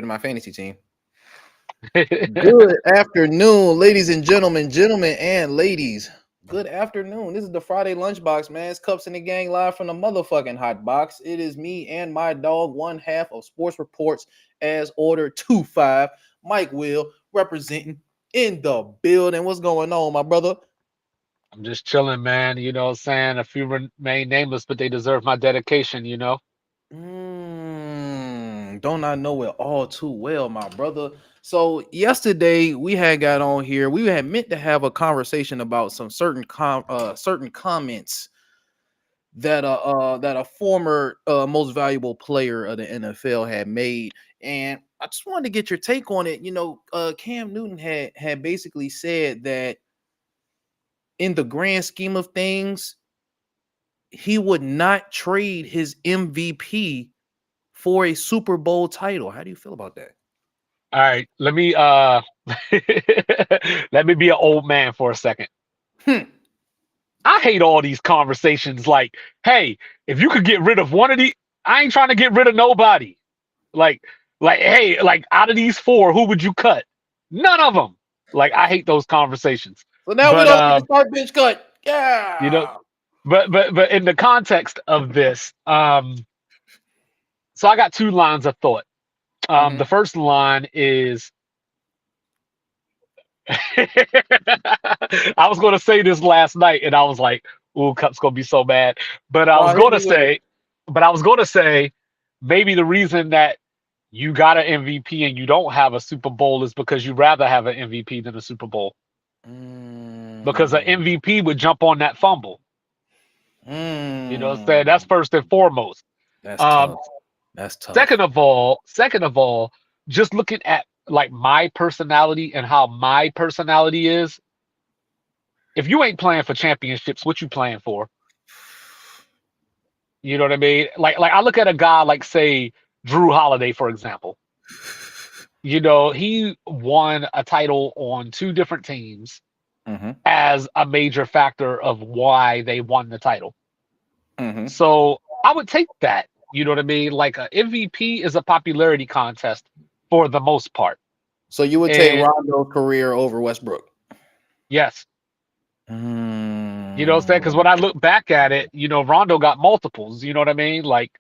to my fantasy team. Good afternoon, ladies and gentlemen and ladies. Good afternoon. This is the Friday Lunchbox, man. It's Cups in the Gang live from the motherfucking hot box. It is me and my dog, one half of Sports Reports as Order 2-5. Mike Will representing in the building. What's going on, my brother? I'm just chilling, man. You know what I'm saying? A few remain nameless, but they deserve my dedication. Don't I know it all too well, my brother? So yesterday we had got on here. We had meant to have a conversation about some certain comments that a former most valuable player of the NFL had made, and I just wanted to get your take on it. Cam Newton had basically said that in the grand scheme of things, he would not trade his MVP for a Super Bowl title. How do you feel about that? All right, let me let me be an old man for a second. Hmm. I hate all these conversations like, hey, if you could get rid of one of the I ain't trying to get rid of nobody. Like hey, like out of these four, who would you cut? None of them. Like I hate those conversations. So now we But don't get to start bench cut. you know, Yeah. but in the context of this, so I got two lines of thought. Mm-hmm. The first line is I was going to say this last night, and I was like, "Ooh, Cup's going to be so bad." But I was Hit going to me with it. say, but I was going to say, maybe the reason that you got an MVP and you don't have a Super Bowl is because you rather have an MVP than a Super Bowl. Because an Mm, MVP would jump on that fumble. You know what I'm saying? That's mm. first and foremost. That's Um, tough. That's tough. second of all, just looking at like my personality and how my personality is, if you ain't playing for championships, what you playing for? You know what I mean? Like I look at a guy like say Drew Holiday, for example. You know, he won a title on two different teams Mm-hmm. as a major factor of why they won the title. Mm-hmm. So I would take that. You know what I mean? Like a MVP is a popularity contest for the most part. So you would take And Rondo's career over Westbrook. yes, you know what I'm saying? Because when Mm. I look back at it, Rondo got multiples. You know what I mean? Like,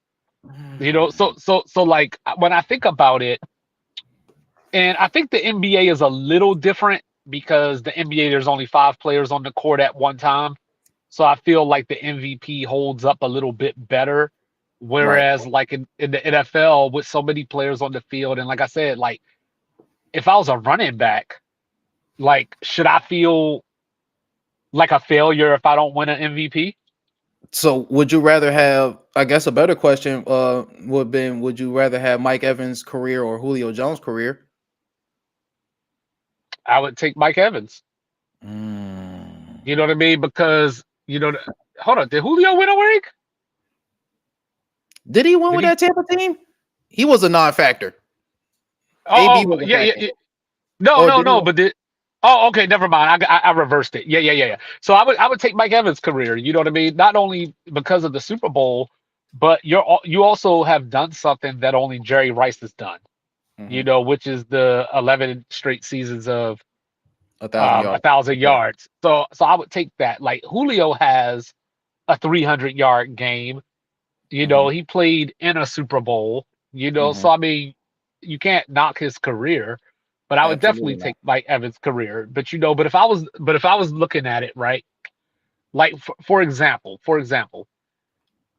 so like when I think about it, and I think the NBA is a little different because the NBA there's only five players on the court at one time. So I feel like the MVP holds up a little bit better. Right. Whereas like in the NFL with so many players on the field, and like I said, like if I was a running back, like should I feel like a failure if I don't win an MVP? So would you rather have, I guess a better question would have been, would you rather have Mike Evans' career or Julio Jones' career? I would take Mike Evans. Mm. You know what I mean? Because hold on, did Julio win a ring? Did he win Did with he? that Tampa team? He was a non-factor. AB Oh, was a yeah, yeah, factor. yeah. No, Or no, did he no. win? But did oh, okay, never mind. I reversed it. Yeah, yeah, yeah, yeah. So I would take Mike Evans' career. You know what I mean? Not only because of the Super Bowl, but you also have done something that only Jerry Rice has done. Mm-hmm. Which is the 11 straight seasons of 1,000 a yards. thousand Yeah. yards. So I would take that. Like Julio has a 300-yard game. Mm-hmm. He played in a Super Bowl. Mm-hmm. So I mean, you can't knock his career, but I would Absolutely definitely not. take Mike Evans' career. But if I was looking at it right, like for example,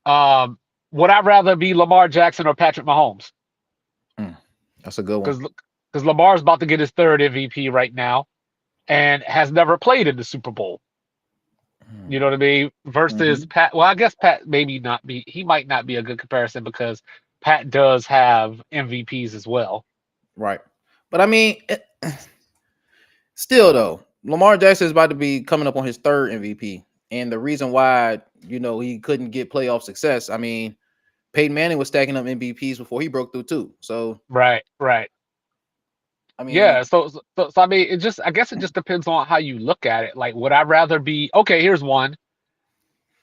um, would I rather be Lamar Jackson or Patrick Mahomes? Mm. That's a good one. Because Lamar's about to get his third MVP right now and has never played in the Super Bowl. You know what I mean? Versus Mm-hmm. Pat. Well, I guess Pat maybe not be. He might not be a good comparison because Pat does have MVPs as well. Right. But I mean, still though, Lamar Jackson is about to be coming up on his third MVP. And the reason why, he couldn't get playoff success, I mean, Peyton Manning was stacking up MVPs before he broke through too. So, Right, right. I Yeah. mean, So I mean, I guess it just depends on how you look at it. Like, would I rather be okay? Here's one.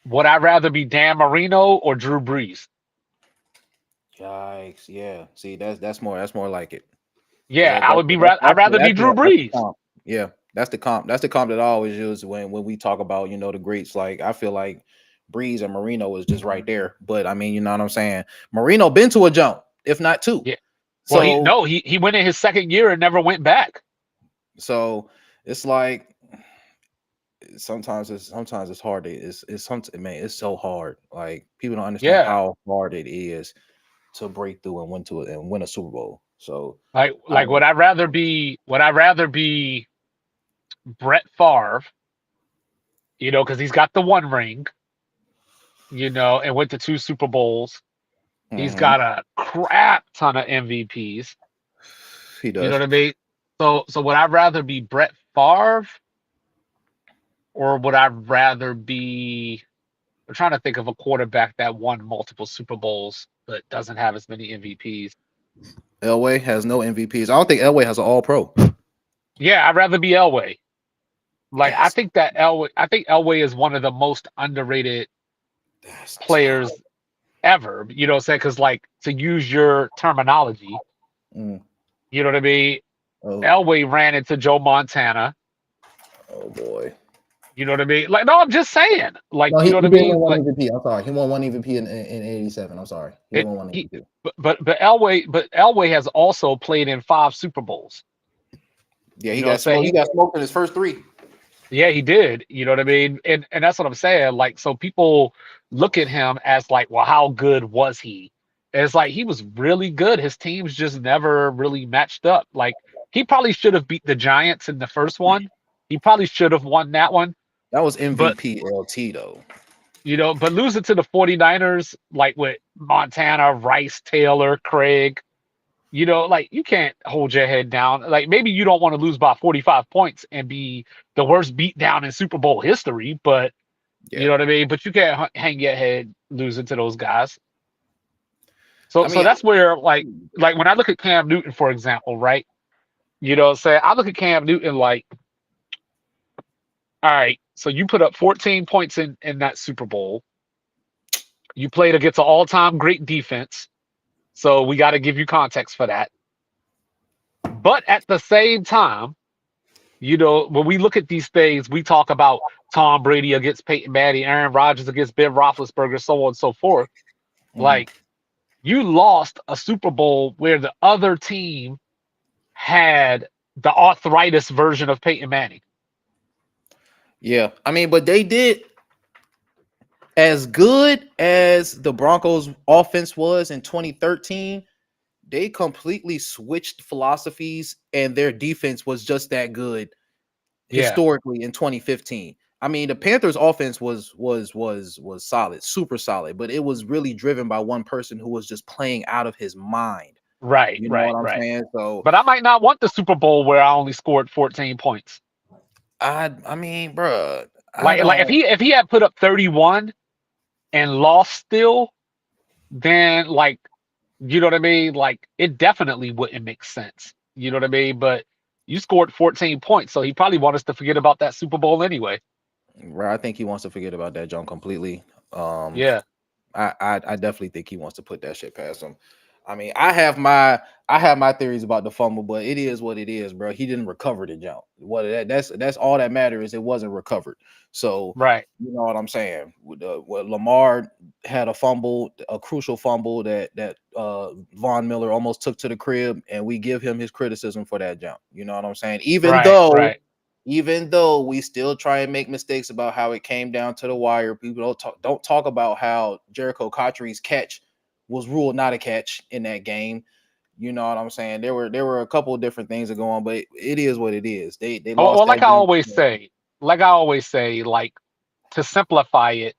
Would I rather be Dan Marino or Drew Brees? Yikes! Yeah. See, that's more like it. Yeah, That, I that's would be. that's I'd that's the, rather be that's Drew the, that's the Brees. comp. Yeah, that's the comp. That's the comp that I always use when we talk about the greats. Like I feel like Breeze and Marino is just right there. But I mean, you know what I'm saying? Marino been to a jump, if not two. Yeah. Well, he So no, he went in his second year and never went back. so it's like sometimes it's hard. It's something, man. It's so hard. Like people don't understand Yeah, how hard it is to break through and win a Super Bowl. So I like would I rather be? Would I rather be Brett Favre? Because he's got the one ring. And went to two Super Bowls. He's mhm, got a crap ton of MVPs. he You know does. what I mean? So would I rather be Brett Favre or would I rather be? I'm trying to think of a quarterback that won multiple Super Bowls but doesn't have as many MVPs. Elway has no MVPs. I don't think Elway has an All Pro. Yeah, I'd rather be Elway. Like I That's think that Elway. I think Elway is one of the most underrated that's tough. players ever. You know what I'm saying? Because like to use your terminology, Mm. you know what I mean. Oh, Elway ran into Joe Montana. oh boy. You know what I mean? Like, no, I'm just saying. Like, No, you know what he I did win mean? one Like, MVP. I'm sorry. He won one MVP in '87. I'm sorry. He did it. win one He, MVP. but Elway has also played in 5 Super Bowls. Yeah, You he know what I'm got saying? smoked. He got smoked in his first three. Yeah, he did. You know what I mean? And that's what I'm saying. Like, so people look at him as like, well, how good was he? And it's like he was really good. His teams just never really matched up. Like, he probably should have beat the Giants in the first one. He probably should have won that one. That was But MVP LT though. but losing to the 49ers, like with Montana, Rice, Taylor, Craig, like you can't hold your head down. Like maybe you don't want to lose by 45 points and be the worst beat down in Super Bowl history, but you Yeah. know what I mean? But you can't hang your head losing to those guys. I So mean, that's where like when I look at Cam Newton, for example, right? Say I look at Cam Newton like, all right, so you put up 14 points in that Super Bowl. You played against an all-time great defense. So we got to give you context for that. But at the same time, when we look at these things, we talk about Tom Brady against Peyton Manning, Aaron Rodgers against Ben Roethlisberger, so on and so forth. mhm. Like you lost a Super Bowl where the other team had the arthritis version of Peyton Manning. Yeah. I mean, but they did as good as the Broncos offense was in 2013. They completely switched philosophies, and their defense was just that good Yeah, historically in 2015. I mean, the Panthers offense was solid, super solid, but it was really driven by one person who was just playing out of his mind. right, You know right, what I'm right. saying? So But I might not want the Super Bowl where I only scored 14 points. I mean, bruh, I Like don't if he had put up 31 and lost still, then like you know what I mean? Like it definitely wouldn't make sense. You know what I mean? But you scored 14 points, so he probably want us to forget about that Super Bowl anyway. I think he wants to forget about that junk completely. Um Yeah. I definitely think he wants to put that shit past him. I mean, I have my theories about the fumble, but it is what it is, bro. He didn't recover the jump. That's all that matters. It wasn't recovered. So Right. you know what I'm saying. Lamar had a fumble, a crucial fumble that Von Miller almost took to the crib, and we give him his criticism for that jump. You know what I'm saying. Even Right. though Right. even though we still try and make mistakes about how it came down to the wire, people don't talk about how Jericho Cotchery's catch was ruled not a catch in that game. You know what I'm saying? There were a couple of different things that go on, but it is what it is. They lost Well, that game. like to simplify it,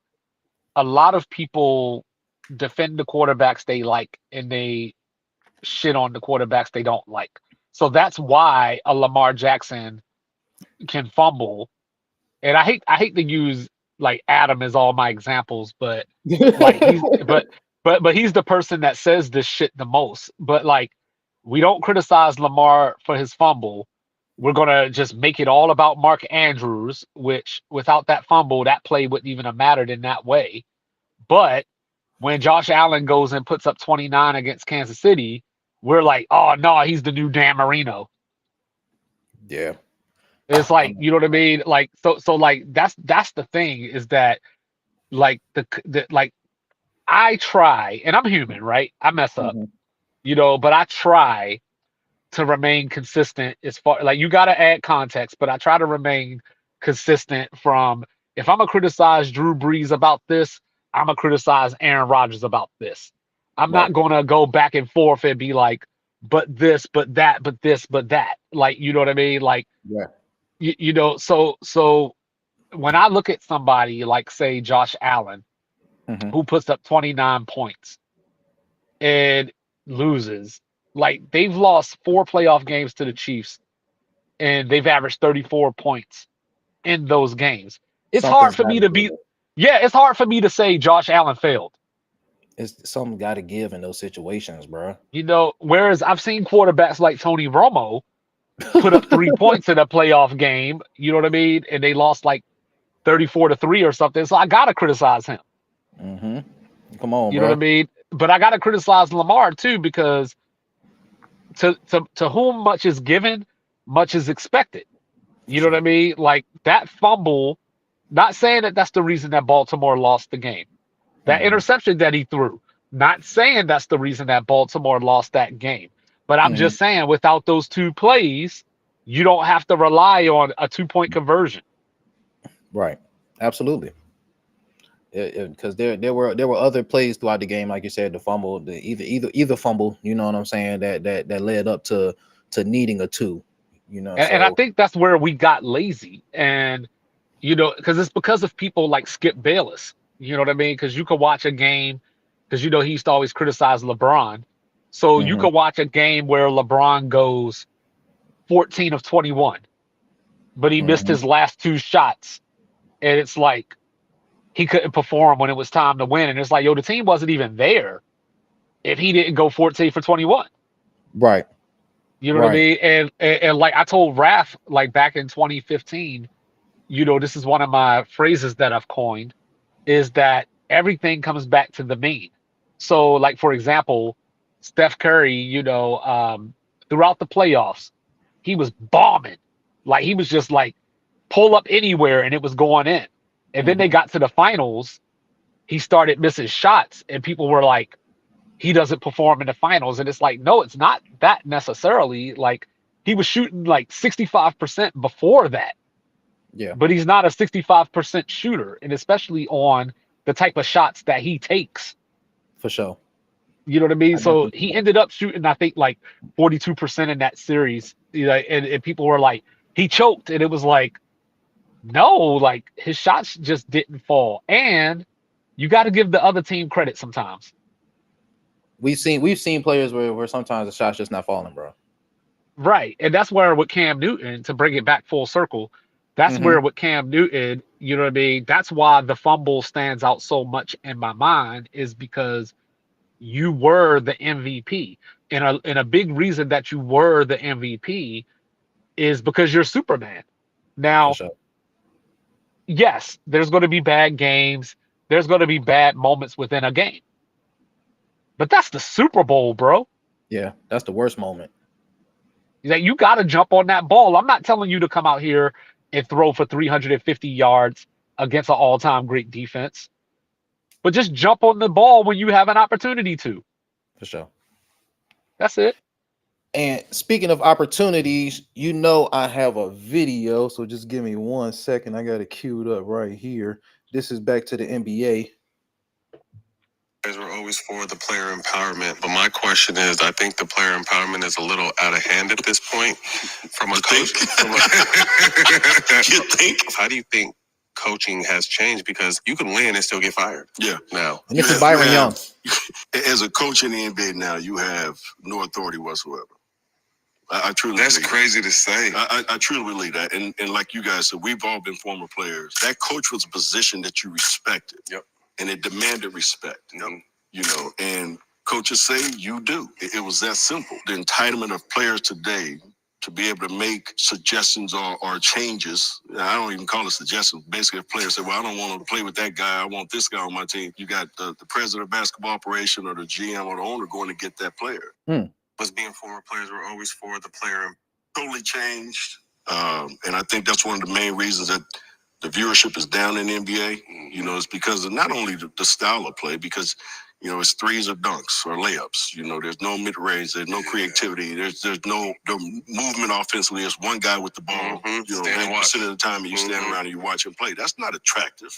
a lot of people defend the quarterbacks they like and they shit on the quarterbacks they don't like. So that's why a Lamar Jackson can fumble. And I hate to use like Adam as all my examples, but like but he's the person that says this shit the most. But like we don't criticize Lamar for his fumble. We're gonna just make it all about Mark Andrews, which without that fumble, that play wouldn't even have mattered in that way. But when Josh Allen goes and puts up 29 against Kansas City, we're like, oh no, he's the new Dan Marino. Yeah. It's like, you know what I mean? Like, so like that's the thing is that like the like I try, and I'm human, right? I mess up, Mhm. but I try to remain consistent as far like you got to add context, but I try to remain consistent from if I'm gonna criticize Drew Brees about this, I'm gonna criticize Aaron Rodgers about this. I'm Right. not gonna go back and forth and be like, but this, but that, but this, but that. Like, you know what I mean? Like, Yeah. so when I look at somebody like say Josh Allen, Mhm. who puts up 29 points and loses, like they've lost 4 playoff games to the Chiefs and they've averaged 34 points in those games. It's hard Something's for got me to to be, give. yeah, it's hard for me to say Josh Allen failed. It's something got to give in those situations, bro. Whereas I've seen quarterbacks like Tony Romo put up 3 points in a playoff game, you know what I mean? And they lost like 34-3 or something. So I got to criticize him. Mm-hmm. Come on, You know what I bro. mean? But I got to criticize Lamar too because to whom much is given, much is expected. For You know what I sure. mean? Like that fumble, not saying that that's the reason that Baltimore lost the game. That Mm-hmm. interception that he threw, not saying that's the reason that Baltimore lost that game. But I'm Mm-hmm. just saying without those 2 plays, you don't have to rely on a 2 point conversion. Right. Absolutely. Because there were other plays throughout the game, like you said, the fumble, the either fumble. You know what I'm saying? That led up to needing a two. And I So. think that's where we got lazy. And, because it's because of people like Skip Bayless. You know what I mean? Because you could watch a game, because, he used to always criticize LeBron. So you Mm-hmm. could watch a game where LeBron goes 14 of 21, but he missed Mm-hmm. his last 2 shots. And it's like he couldn't perform when it was time to win. And it's like, yo, the team wasn't even there if he didn't go 14 for 21. Right. You know what I Right. mean? And like I told Raph, like back in 2015, this is one of my phrases that I've coined, is that everything comes back to the mean. So, like for example, Steph Curry, throughout the playoffs, he was bombing. Like he was just like pull up anywhere and it was going in. And then they Mm-hmm. got to the finals, he started missing shots, and people were like, he doesn't perform in the finals. And it's like, no, it's not that necessarily. Like he was shooting like 65% before that, Yeah. but he's not a 65% shooter, and especially on the type of shots that he takes. For sure. You know what I mean? I So definitely. he ended up shooting, I think, like 42% in that series. And people were like, he choked, and it was like, no, like his shots just didn't fall. And you got to give the other team credit sometimes. We've seen players where sometimes the shot's just not falling, bro. Right. And that's where with Cam Newton, to bring it back full circle, that's Mm-hmm. where with Cam Newton, you know what I mean? That's why the fumble stands out so much in my mind, is because you were the MVP. And a big reason that you were the MVP is because you're Superman. For Now, sure. yes, there's going to be bad games. There's going to be bad moments within a game. But that's the Super Bowl, bro. Yeah, that's the worst moment. That you got to jump on that ball. I'm not telling you to come out here and throw for 350 yards against an all-time great defense, but just jump on the ball when you have an opportunity to. For sure. That's it. And speaking of opportunities, I have a video, so just give me 1 second. I got it queued up right here. This is back to the NBA. Guys were always for the player empowerment, but my question is, I think the player empowerment is a little out of hand at this point. From a coach, you think? How do you think coaching has changed? Because you can win and still get fired. Yeah, now. And this is Byron Young. As a coach in the NBA now, you have no authority whatsoever. I truly. That's crazy to say. I truly believe that, and like you guys said, we've all been former players. That coach was a position that you respected. Yep. And it demanded respect. Yep. And coaches say you do. It was that simple. The entitlement of players today to be able to make suggestions or changes. I don't even call it suggestions. Basically, if players say, well, I don't want to play with that guy. I want this guy on my team. You got the president of basketball operation or the GM or the owner going to get that player. Us being former players, we're always for the player. Totally changed. And I think that's one of the main reasons that the viewership is down in the NBA. You know, it's because of not only the style of play, because you know, it's threes or dunks or layups. You know, there's no mid-range, there's no creativity, there's no movement offensively. It's one guy with the ball. You know, 90% of the time you stand around and you watch him play. That's not attractive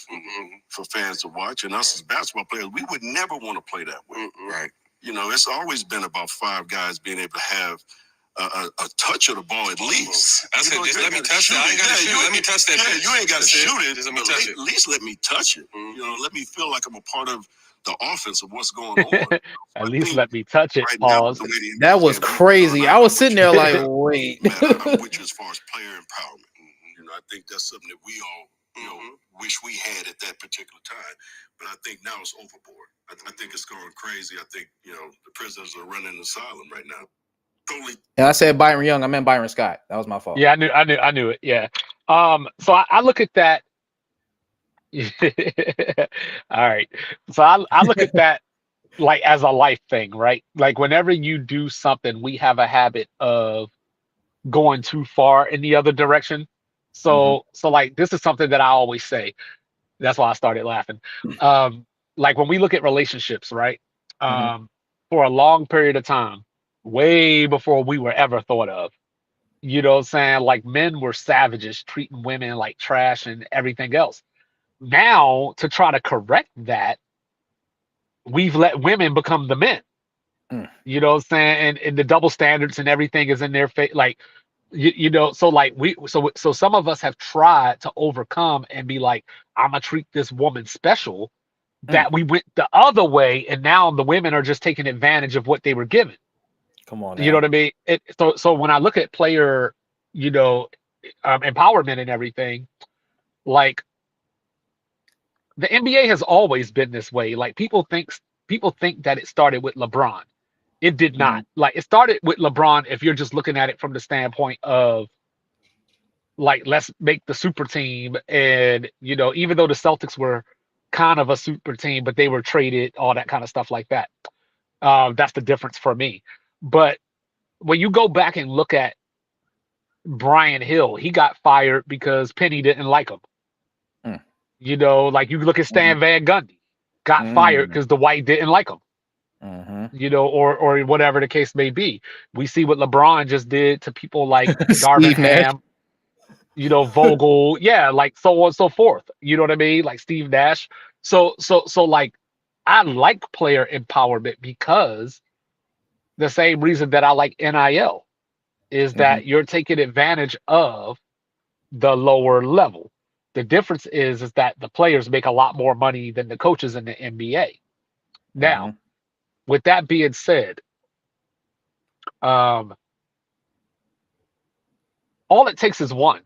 for fans to watch. And us as basketball players, we would never want to play that way. Right. You know, it's always been about five guys being able to have a touch of the ball at least. I said, just let me touch it. I ain't got to shoot. Let me touch that. Yeah, you ain't got to shoot it. Just let me touch it. At least let me touch it. You know, let me feel like I'm a part of the offense of what's going on. At least let me touch it. Right pause. Now, that was crazy. I was sitting there like, wait. I'm with you as far as player empowerment. You know, I think that's something that we all, you know, wish we had at that particular time. But I think now it's overboard. I think it's going crazy. I think, you know, the prisoners are running the asylum right now. Totally. And I said Byron Young. I meant Byron Scott. That was my fault. Yeah, I knew it. Yeah. So I look at that. All right. So I look at that like as a life thing, right? Like whenever you do something, we have a habit of going too far in the other direction. So like this is something that I always say. That's why I started laughing. Like when we look at relationships, right? For a long period of time, way before we were ever thought of, you know what I'm saying? Like men were savages, treating women like trash and everything else. Now, to try to correct that, we've let women become the men. You know what I'm saying? And the double standards and everything is in their face. Like, you know, so like so some of us have tried to overcome and be like, I'm gonna treat this woman special. That we went the other way, and now the women are just taking advantage of what they were given. Come on, you know what I mean? So when I look at player, you know, empowerment and everything, like the NBA has always been this way. Like people think that it started with LeBron. It did not. Like it started with LeBron if you're just looking at it from the standpoint of like let's make the super team, and you know, even though the Celtics were kind of a super team, but they were traded, all that kind of stuff like that. That's the difference for me. But when you go back and look at Brian Hill, he got fired because Penny didn't like him. You know, like you look at Stan Van Gundy, got fired because the white didn't like him. You know, or whatever the case may be. We see what LeBron just did to people like Darvin Ham, you know, Vogel, yeah, like so on and so forth. You know what I mean? Like Steve Nash. So like I like player empowerment because the same reason that I like NIL is that you're taking advantage of the lower level. The difference is that the players make a lot more money than the coaches in the NBA. Now, with that being said, all it takes is one.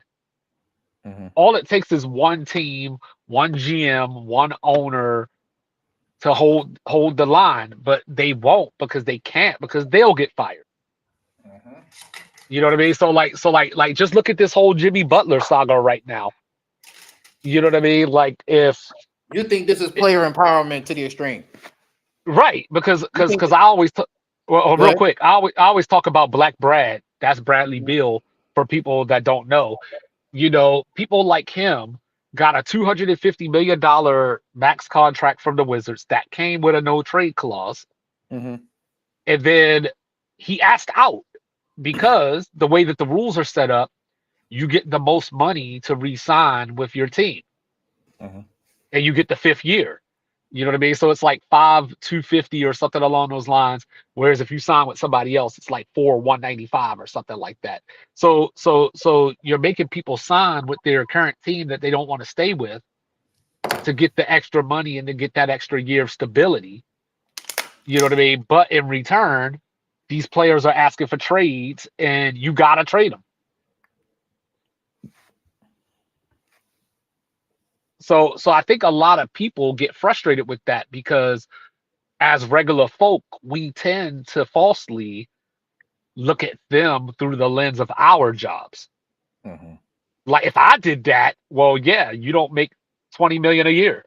All it takes is one team, one GM, one owner to hold the line, but they won't because they can't because they'll get fired. You know what I mean? So like just look at this whole Jimmy Butler saga right now. You know what I mean? Like if you think this is player empowerment to the extreme, right? Because I always real quick, I always talk about Black Brad. That's Bradley Beal for people that don't know. You know, people like him got a $250 million max contract from the Wizards that came with a no trade clause. And then he asked out because the way that the rules are set up, you get the most money to re-sign with your team. And you get the 5th year. You know what I mean? So it's like 5,250 or something along those lines. Whereas if you sign with somebody else, it's like 4,195 or something like that. So you're making people sign with their current team that they don't want to stay with to get the extra money and to get that extra year of stability. You know what I mean? But in return, these players are asking for trades, and you gotta trade them. So I think a lot of people get frustrated with that because as regular folk, we tend to falsely look at them through the lens of our jobs. Mm-hmm. Like if I did that, well, yeah, you don't make 20 million a year.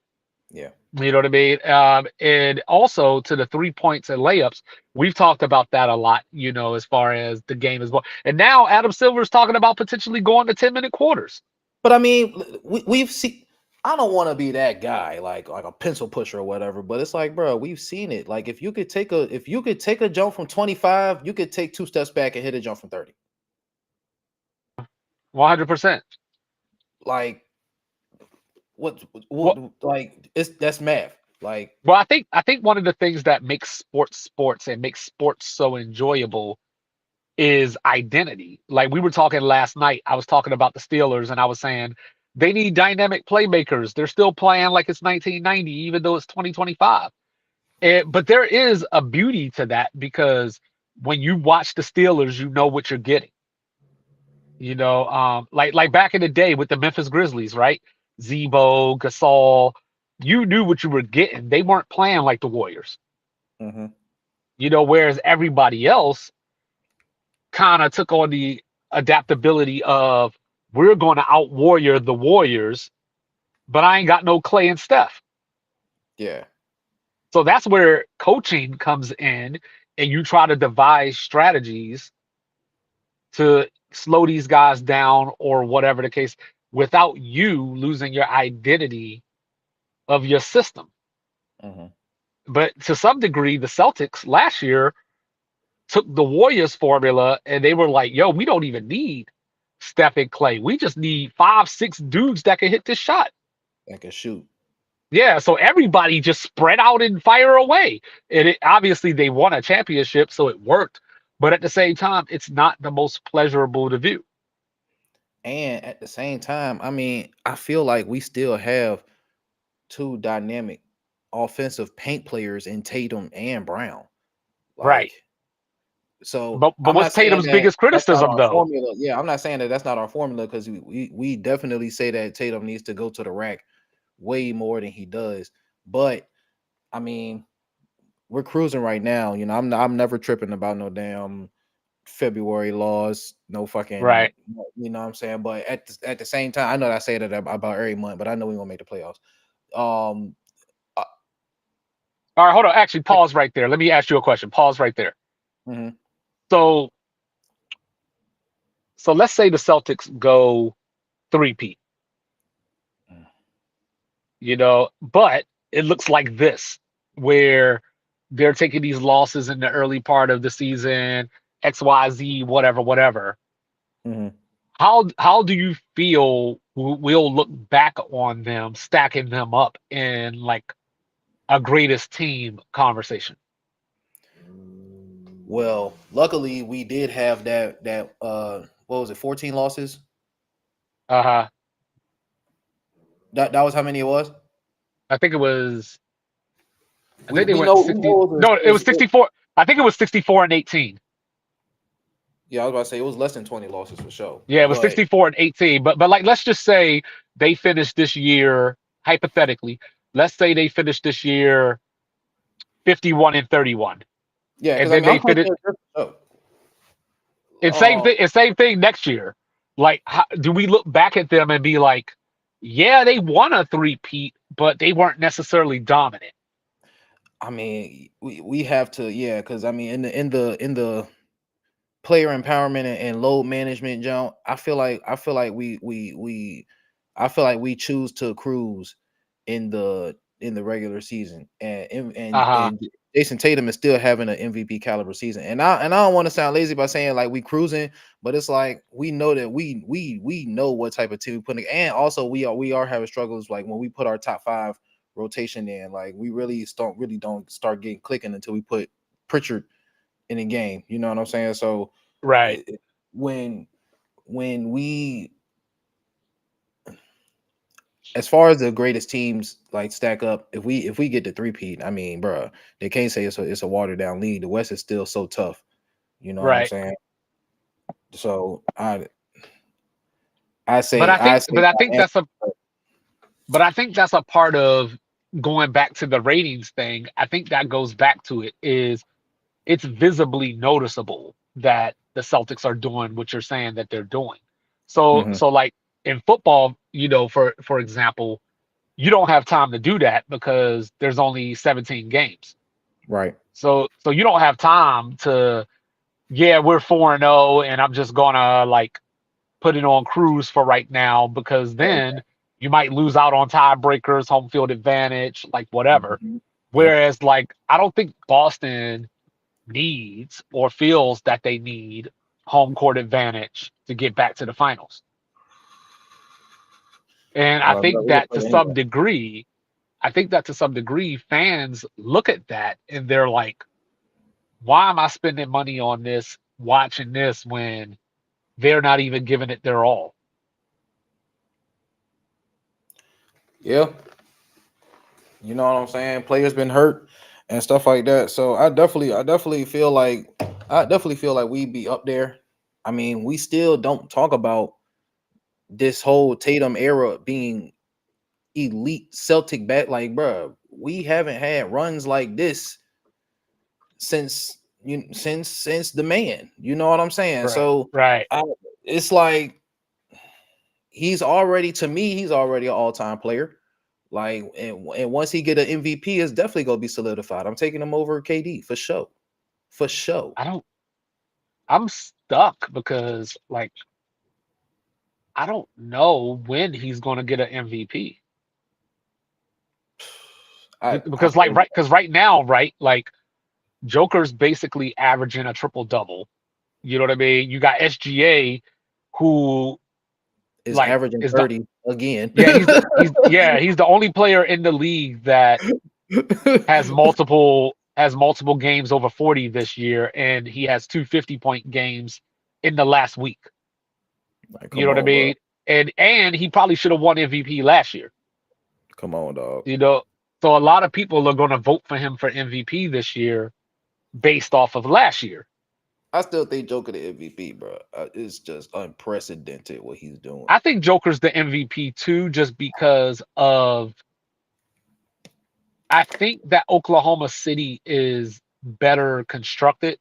Yeah. You know what I mean? And also to the 3 points and layups, we've talked about that a lot, as far as the game as well. And now Adam Silver's talking about potentially going to 10-minute quarters. But I mean, we've seen. I don't want to be that guy, like a pencil pusher or whatever. But it's like, bro, we've seen it. Like if you could take a jump from 25, you could take 2 steps back and hit a jump from 30. 100%. Like what Well, like that's math. Like well, I think one of the things that makes sports and makes sports so enjoyable is identity. Like we were talking last night, I was talking about the Steelers and I was saying they need dynamic playmakers. They're still playing like it's 1990, even though it's 2025. But there is a beauty to that because when you watch the Steelers, you know what you're getting. Like back in the day with the Memphis Grizzlies, right? Zebo, Gasol, you knew what you were getting. They weren't playing like the Warriors. mm-hmm. Whereas everybody else kind of took on the adaptability of we're going to out warrior the Warriors, but I ain't got no Clay and Steph. Yeah. So that's where coaching comes in, and you try to devise strategies to slow these guys down or whatever the case without you losing your identity of your system. Mm-hmm. But to some degree, the Celtics last year took the Warriors formula and they were like, yo, we don't even need Steph and Clay. We just need 5, 6 dudes that can hit this shot. That can shoot. Yeah, so everybody just spread out and fire away. And obviously they won a championship, so it worked. But at the same time, it's not the most pleasurable to view. And at the same time, I mean, I feel like we still have 2 dynamic offensive paint players in Tatum and Brown. Right. Like, so But I'm what's not saying Tatum's that biggest that's not criticism our though? formula. Yeah, I'm not saying that that's not our formula because we definitely say that Tatum needs to go to the rack way more than he does. But I mean, we're cruising right now. I'm never tripping about no damn February laws, no fucking, Right. you know what I'm saying. But at the same time, I know that I say that about every month, but I know we gonna make the playoffs. Um, All right, hold on. Actually, pause right there. Let me ask you a question. Pause right there. mhm. So let's say the Celtics go 3-peat, but it looks like this, where they're taking these losses in the early part of the season, XYZ, whatever. Mhm. How do you feel we'll look back on them, stacking them up in like a greatest team conversation? Well, luckily we did have that what was it, 14 losses? Uh-huh. That was how many it was? I think it was I think they We went know we 60. know No, it was 64. I think it was 64 and 18. yeah, I was about to say it was less than 20 losses for sure. Yeah, it was But 64 and 18. But like let's just say they finished this year, hypothetically, let's say they finished this year 51 and 31. yeah, And because I then mean I'm they punching finished it up. and same thing next year. Like do we look back at them and be like, yeah, they won a 3-peat, but they weren't necessarily dominant. I mean, we have to, yeah, because I mean in the player empowerment and load management, John, I feel like we choose to cruise in the regular season, Uh-huh. and Jason Tatum is still having an MVP caliber season, and I don't want to sound lazy by saying like we cruising, but it's like we know that we know what type of team we putting, and also we are having struggles like when we put our top 5 rotation in, like we really don't start getting clicking until we put Pritchard in a game. You know what I'm saying? So Right. when we, as far as the greatest teams like stack up, if we get the 3-peat, I mean, bro, they can't say it's a watered down league. The West is still so tough. You know what I'm Right. saying? So I But say I think but I think Miami. that's a part of going back to the ratings thing. I think that goes back to it is it's visibly noticeable. that the Celtics are doing what you're saying that they're doing. So Mhm. so like in football, for example, you don't have time to do that because there's only 17 games. Right. So you don't have time to, yeah, we're 4-0 and I'm just gonna like put it on cruise for right now because then you might lose out on tiebreakers, home field advantage, like whatever. Mhm. Yep. Whereas like I don't think Boston needs or feels that they need home court advantage to get back to the finals. And Well, bro, we can play anyway. I think that to some degree, fans look at that and they're like, why am I spending money on this, watching this when they're not even giving it their all? Yeah. You know what I'm saying? Players been hurt and stuff like that. So I definitely feel like we be up there. I mean, we still don't talk about this whole Tatum era being elite Celtic back. Like, bro, we haven't had runs like this since the man. You know what I'm saying? Right. So Right. it's like he's already an all-time player. Like, and once he get an MVP, it's definitely gonna be solidified. I'm taking him over KD for sure. For sure. I'm stuck because like I don't know when he's going to get an MVP. I Because like right now, right, like Joker's basically averaging a triple double. You know what I mean? You got SGA who is like averaging is the 30 again. yeah, he's the only player in the league that has multiple games over 40 this year, and he has 2 50-point games in the last week. Like, You come know what I on, bro. mean? And he probably should have won MVP last year. Come on, dog. You know, so a lot of people are going to vote for him for MVP this year based off of last year. I still think Joker the MVP, bro. It's just unprecedented what he's doing. I think Joker's the MVP too, just because of I think that Oklahoma City is better constructed,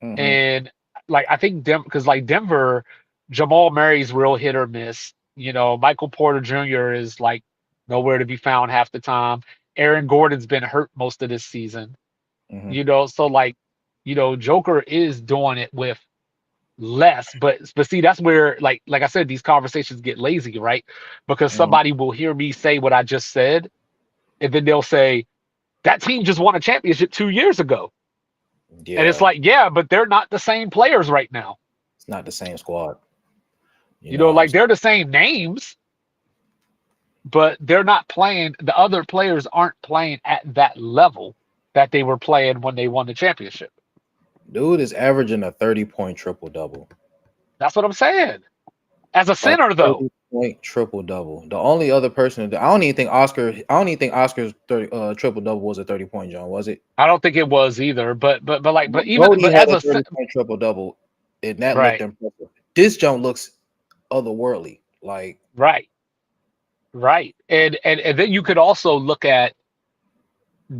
Mhm. and like I think because like Denver, Jamal Murray's real hit or miss. Michael Porter Jr. is like nowhere to be found half the time. Aaron Gordon's been hurt most of this season. Mhm. So like, Joker is doing it with less, but see, that's where like I said, these conversations get lazy, right? Because Mhm. somebody will hear me say what I just said, and then they'll say that team just won a championship 2 years ago, and it's Yeah, like, yeah, but they're not the same players right now. it's not the same squad. You know what I'm Like they're the same names, but they're not playing. The other players aren't playing at that level that they were playing when they won the championship. Dude is averaging a 30-point triple double. That's what I'm saying. As a A center, though, 30-point triple double. The only other person I don't even think Oscar's 30 triple double was a 30-point John, was it? I don't think it was either. But even Brody but had as a a 30-point triple double, and that looked right, impressive. This John looks otherworldly. Like, right, right, and then you could also look at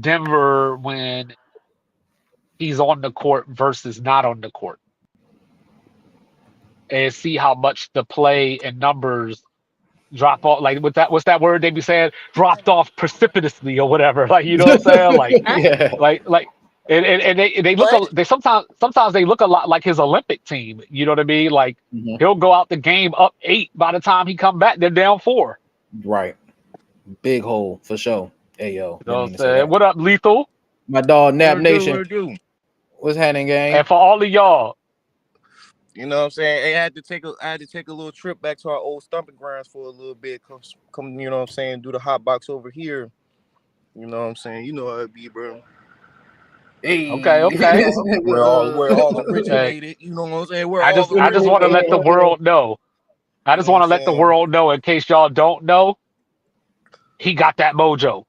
Denver when he's on the court versus not on the court, and see how much the play and numbers drop off. Like what's that word they be saying? Dropped off precipitously or whatever. Like what I'm saying? yeah. Like and they look they sometimes they look a lot like his Olympic team. You know what I mean? Like Mhm. he'll go out the game up 8. By the time he come back, they're down 4. Right. Big hole for sure. Hey yo, You know didn't what mean I'm to say saying? that. What up, Lethal? My dog Nap What it do? What Nation. it do? What's happening, gang? And for all of y'all, You know what I'm saying? Hey, I had to take a little trip back to our old stomping grounds for a little bit. Come, you know what I'm saying? Do the hot box over here. You know what I'm saying? You know how it be, bro. okay, Hey. Where all hey, originated. You know what I'm saying? Where I all just I just want to let the originated. world know. I You just know what want I'm to let the saying? world know, in case y'all don't know, he got that mojo.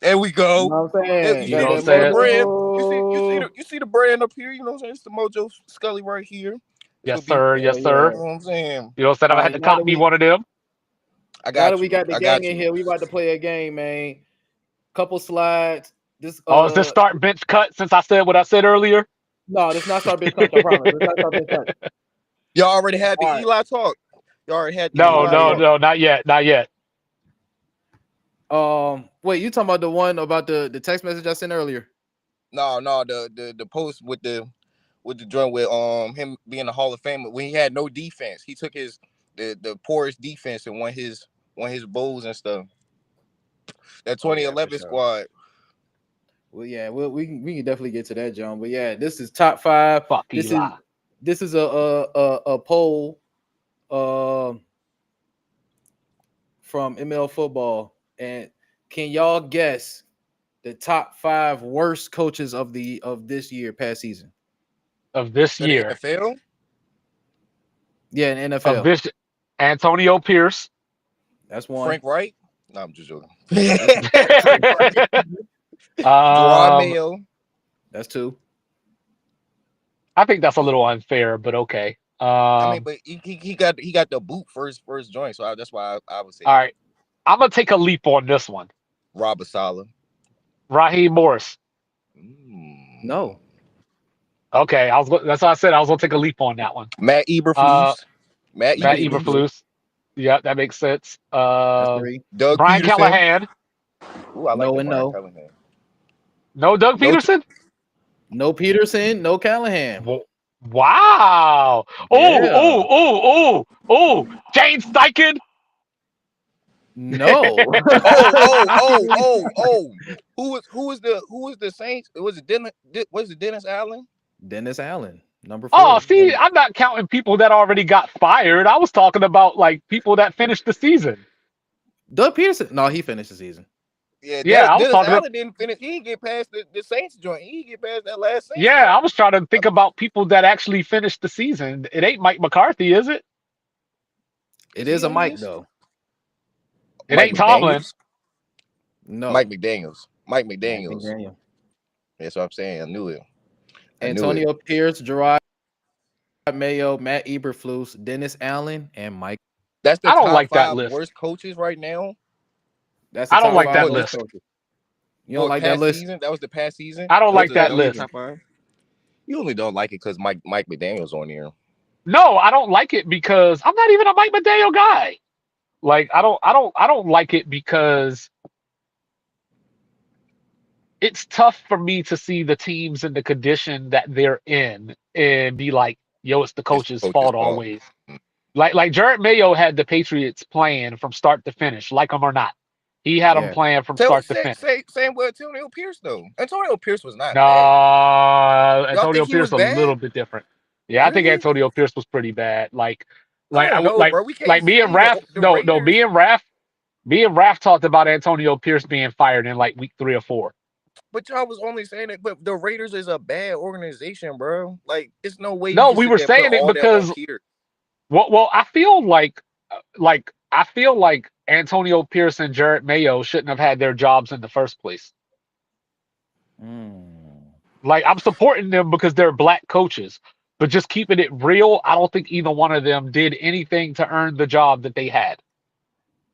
There we You go. know what I'm saying? You Got know what You I'm that see the saying? brand? mojo. You see the brand up here? You know what I'm saying? It's the Mojo Scully right here. It's Yes, gonna be. sir. Hell Yes, yeah. sir. You know what I'm saying? You know what I'm saying? I'm All gonna have right, to cop me one of them. I now that got we you. got the I gang got in you. here, we about to play a game, man. Couple slides. This Oh, is this start bench cut since I said what I said earlier? No, let's not start bitch punch. I promise. Let's not start bitch punch. Y'all already had the All right. Eli talk. Y'all already had the No, Eli no, talk. no, not yet, not yet. Wait, you talking about the one about the text message I sent earlier? No, the post with the joint with him being a Hall of Famer when he had no defense. He took the poorest defense and won his bowls and stuff. That 2011 squad. Well, yeah, we can definitely get to that, John. But yeah, this is top 5. Fuck This Eli. is a poll from ML Football, and can y'all guess the top 5 worst coaches of this year, past season? Of this To the year. NFL? Yeah, in NFL. Of this, Antonio Pierce. That's one. Frank Wright? No, I'm just joking. Gerard Mayo. That's 2. I think that's a little unfair, but okay. I mean, but he got the boot first joint, so that's why I would say. All right, I'm gonna take a leap on this one. Robert Saleh. Raheem Morris. No. Okay, that's why I said I was gonna take a leap on that one. Matt Eberflus. Matt Eberflus. Yeah, that makes sense. That's 3. Doug Brian Peterson. Callahan. Ooh, I like No the and Brian no. Callahan. No Doug Peterson. No Peterson. No Callahan. Wow. Oh. James Steichen. No. Who was the Saints? Was it Dennis Allen? Dennis Allen, number 4. Oh, see, I'm not counting people that already got fired. I was talking about like people that finished the season. Doug Peterson. No, he finished the season. Yeah, I was Dennis talking Allen didn't finish. He didn't get past the Saints joint. He didn't get past that last Saints. Yeah, I was trying to think about people that actually finished the season. It ain't Mike McCarthy, is it? It is a Mike though. It ain't Tomlin. No. Mike McDaniels. Mike McDaniel. That's what I'm saying. I knew it. Antonio Pierce, Gerard Mayo, Matt Eberflus, Dennis Allen, and Mike. That's the I don't top like that 5 list. worst coaches right now. That's I don't like that list. You don't like that list? Season? That was the past season. I don't like that list. You only don't like it because Mike McDaniel's on here. No, I don't like it because I'm not even a Mike McDaniel guy. Like I don't like it because it's tough for me to see the teams in the condition that they're in and be like, yo, it's the coach's fault always. Like Jared Mayo had the Patriots playing from start to finish, like them or not. He had them playing from start to finish. Same with Antonio Pierce though. Antonio Pierce was not bad. Antonio Pierce a little bit different. Yeah, I think Antonio Pierce was pretty bad. Me and Raph. Me and Raph talked about Antonio Pierce being fired in like week 3 or 4. But y'all was only saying it. But the Raiders is a bad organization, bro. Like, it's no way. No, we were saying it because. Well, I feel like Antonio Pierce and Jared Mayo shouldn't have had their jobs in the first place. Like, I'm supporting them because they're black coaches, but just keeping it real, I don't think either one of them did anything to earn the job that they had.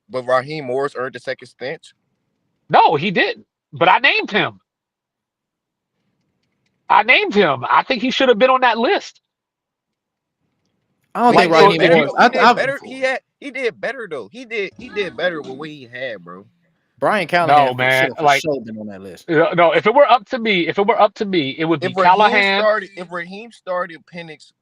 But Raheem Morris earned the second stint? No, he didn't. But I named him. I think he should have been on that list. I don't think Raheem Morris. He did better though. He did better with what he had, bro. Brian Callahan man, like should have been on that list. No, if it were up to me, it would be Callahan. If Raheem started Penix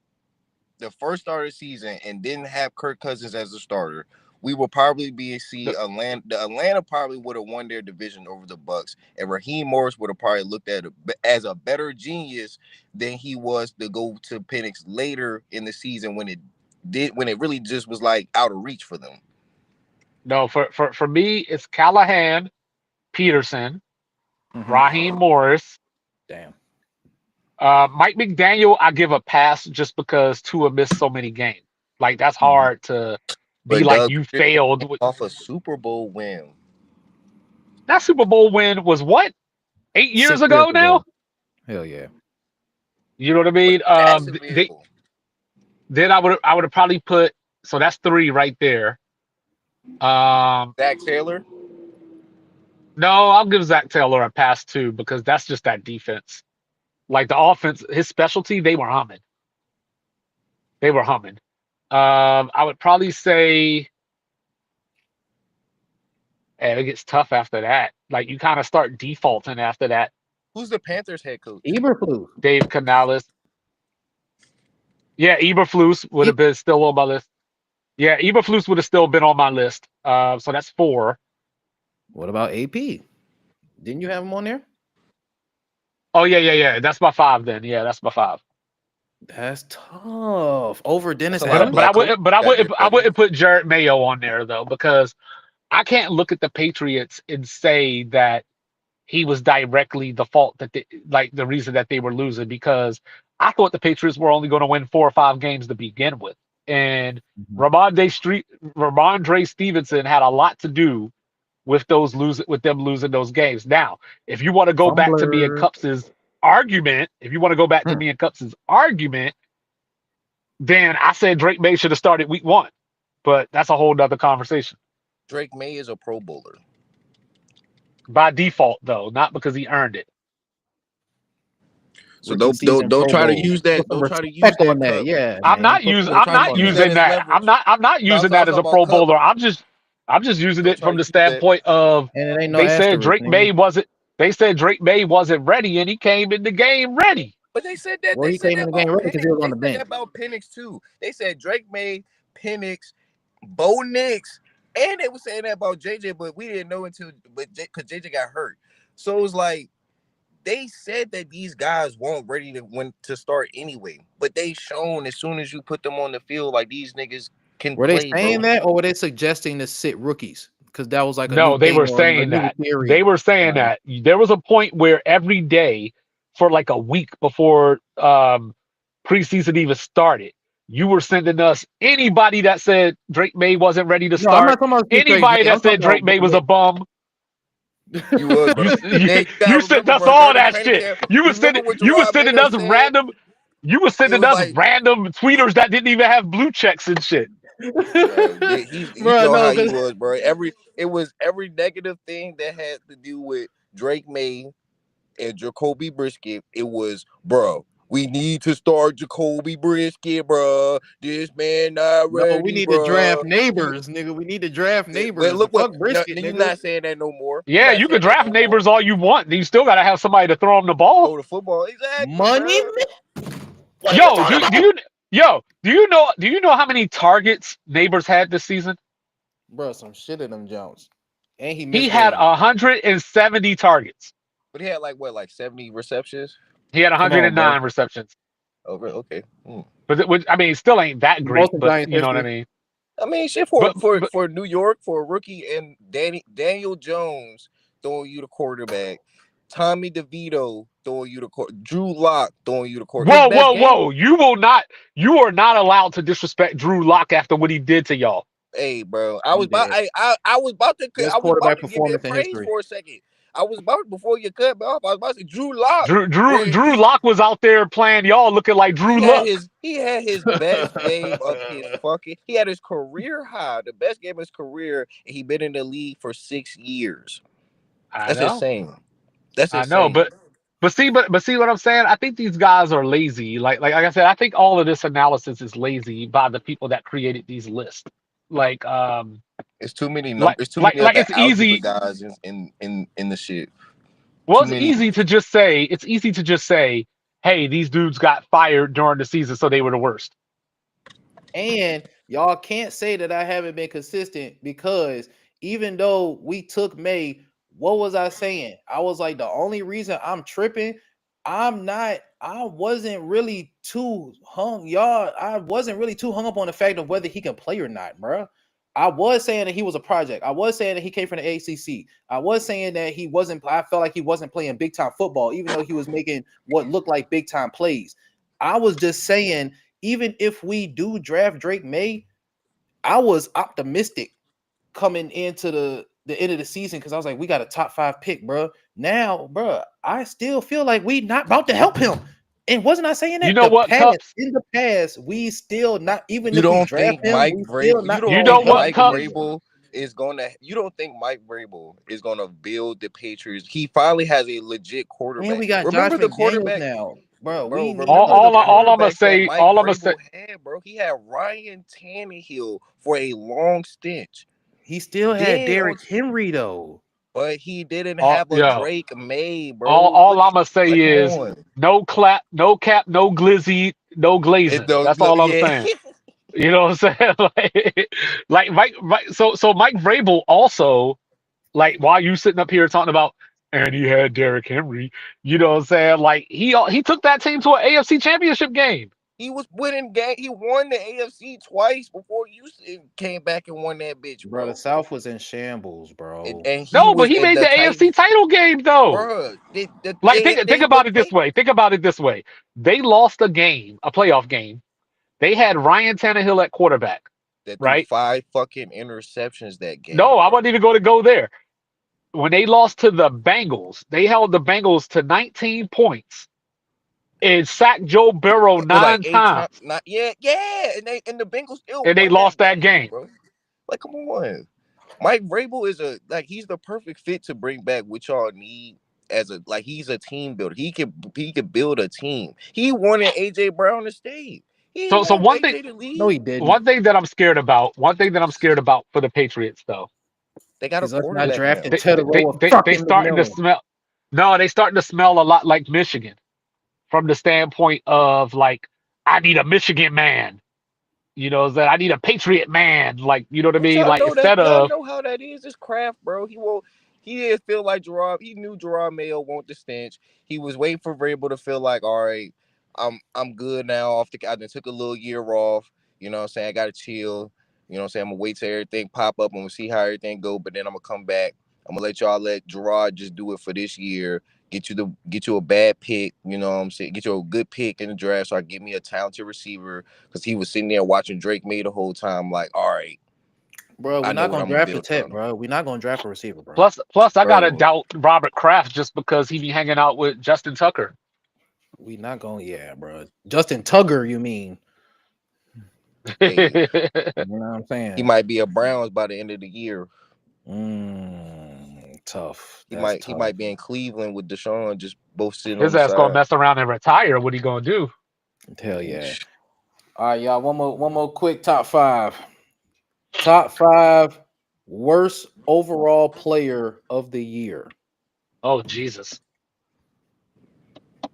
the first start of the season and didn't have Kirk Cousins as a starter, we will probably Atlanta probably would have won their division over the Bucks, and Raheem Morris would have probably looked at it as a better genius than he was to go to Penix later in the season when it really just was like out of reach for them. No, for me, it's Callahan, Peterson, Raheem Morris. Damn. Mike McDaniel, I give a pass just because Tua missed so many games. Like, that's hard to be like, you failed. Off a Super Bowl win. That Super Bowl win was what? 8 years ago now? Hell yeah. You know what I mean? Then I would have probably put, so that's 3 right there. Zach Taylor? No, I'll give Zach Taylor a pass too because that's just that defense. Like the offense, his specialty, they were humming. They were humming. I would probably say, and it gets tough after that. Like you kind of start defaulting after that. Who's the Panthers head coach? Eberflus. Dave Canales. Yeah, Eberflus would have been still on my list. Yeah, Eberflus would have still been on my list. So that's 4. What about AP? Didn't you have him on there? Oh yeah. That's my 5 then. Yeah, that's my 5. That's tough. Over Dennis That's a lot of Allen. I wouldn't put Jared Mayo on there though, because I can't look at the Patriots and say that he was directly the fault that the reason that they were losing, because I thought the Patriots were only going to win 4 or 5 games to begin with. And Ramondre Stevenson had a lot to do with them losing those games. Now, if you want to go back to me and Cups's argument, then I said Drake May should have started week 1. But that's a whole nother conversation. Drake May is a Pro Bowler. By default, though, not because he earned it. So don't try to use that. Don't try to use that on that. Yeah, I'm not using that. I'm not using that as a Pro Bowler. I'm just using it from the standpoint of they said Drake May wasn't. They said Drake May wasn't ready, and he came in the game ready. But they said that. Well, he came in the game ready because he was on the bench. About Penix too. They said Drake May, Penix, Bo Nix, and they were saying that about JJ, but we didn't know until because JJ got hurt. So it was like they said that these guys weren't ready to start anyway. But they shown as soon as you put them on the field, like these niggas can. Were they saying that, or were they suggesting to sit rookies? Because that was like they were saying that. They were saying that there was a point where every day for like a week before preseason even started, you were sending us anybody that said Drake May wasn't ready to start. Anybody that said Drake May was a bum. You was. You sent us all that shit. You were sending us random. You were sending us random tweeters that didn't even have blue checks and shit. You know how he was, bro. It was every negative thing that had to do with Drake May and Jacoby Brisket. It was, bro, we need to start Jacoby Brisket, bro. This man not ready. No, we need to draft Neighbors, nigga. We need to draft Neighbors. Well, look what Brisket, you're not saying that no more. Yeah, you can draft Neighbors all you want. You still gotta have somebody to throw him the ball. Oh, the football, exactly. Money. Do you know how many targets Neighbors had this season? Bro, some shit in them Jones. And he had 170 targets. But he had like 70 receptions. He had 109 receptions. Oh, okay. But it still ain't that great. But you know what I mean. I mean, shit for New York, for a rookie, and Daniel Jones throwing you the quarterback, Tommy DeVito throwing you the Drew Lock throwing you the quarterback. Whoa! You are not allowed to disrespect Drew Lock after what he did to y'all. Hey, bro, I was about to give you praise for a second. I was about before you cut me off. I was about to say Drew Lock. Drew Lock was out there playing y'all looking like Drew Lock. He had his best game of his fucking. He had his career high, the best game of his career, and he been in the league for 6 years. That's insane. That's insane. I know, but see what I'm saying? I think these guys are lazy. Like I said, I think all of this analysis is lazy by the people that created these lists. Like it's too many numbers. It's easy guys in the shit. Well, it's easy to just say, hey, these dudes got fired during the season, so they were the worst. And y'all can't say that I haven't been consistent, because even though we took May, what was I saying? I was like, the only reason I'm tripping, I wasn't really too hung up on the fact of whether he can play or not, bro. I was saying that he was a project. I was saying that he came from the ACC. I was saying that I felt like he wasn't playing big time football, even though he was making what looked like big time plays. I was just saying, even if we do draft Drake May, I was optimistic coming into the end of the season, because I was like, we got a top 5 pick, bro. Now, bro, I still feel like we not about to help him. And wasn't I saying that? You know what, Cups? In the past, we still not even. You don't think Mike Vrabel is gonna. You don't think Mike Vrabel is gonna build the Patriots? He finally has a legit quarterback. And we got Remember Josh the McDaniels quarterback, now, bro. bro. We need Remember him. the all I'm gonna quarterbacks that say, Mike all I'm gonna say, Vrabel had, bro. He had Ryan Tannehill for a long stint. He still had Then Derrick Henry though. but he didn't have a yo, Drake May, bro. all I'm gonna say Like, come is on. no clap, no cap, no glizzy, no glazing. That's all I'm Yeah. saying. You know what I'm saying? like Mike, so Mike Vrabel also, like, while you sitting up here talking about, and he had Derrick Henry, you know what I'm saying? Like, he took that team to an AFC championship game. He was winning game. He won the AFC twice before Houston came back and won that bitch, Bro, bro. the South was in shambles, bro. And he No, but was he in made the the AFC Titans, title game though. bro. Like, think about it this way. Think about it this way. They lost a game, a playoff game. They had Ryan Tannehill at quarterback, That threw right? 5 fucking interceptions that game. No, I bro. wasn't even going to go there. When they lost to the Bengals, they held the Bengals to 19 points and sacked Joe Burrow It was like 9 8 times, times. Yeah. And the Bengals still and they won lost that that game. bro. Like, come on. Mike Vrabel is he's the perfect fit to bring back what y'all need as he's a team builder. He could build a team. He wanted AJ Brown to stay. He didn't So want one thing, AJ to leave. No, he didn't. one thing that I'm scared about for the Patriots though, They got a Is us not quarterback drafting now. Teteroa they fucking starting to McMillan. smell. No, they starting to smell a lot like Michigan, from the standpoint of, like, I need a Michigan man. You know, that I need a Patriot man. Like, you know what I But mean? y'all Like, know that instead y'all of, know how that is. It's craft, bro. He didn't feel like Gerard. He knew Gerard Mayo want the stench. He was waiting for Vrabel to feel like, all right, I'm good now. I done took a little year off. You know what I'm saying? I gotta chill. You know what I'm saying? I'm gonna wait till everything pop up. I'm gonna see how everything go, but then I'm gonna come back. I'm gonna let Gerard just do it for this year. Get you a bad pick, you know what I'm saying? Get you a good pick in the draft so I get me a talented receiver. Because he was sitting there watching Drake May the whole time, like, all right, Bro, I we're know not what gonna I'm gonna draft a build tech, around him. bro. We're not gonna draft a receiver, bro. plus I gotta Bro. doubt Robert Kraft just because he be hanging out with Justin Tucker. We not gonna, yeah, bro. Justin Tugger, you mean? Hey, You know what I'm saying? he might be a Browns by the end of the year. Tough. He That's might be in Cleveland with Deshaun, just both sitting His on the ass gonna side. mess around and retire. What he gonna do? Hell yeah. All right, y'all. One more quick top 5. Top 5 worst overall player of the year. Oh Jesus!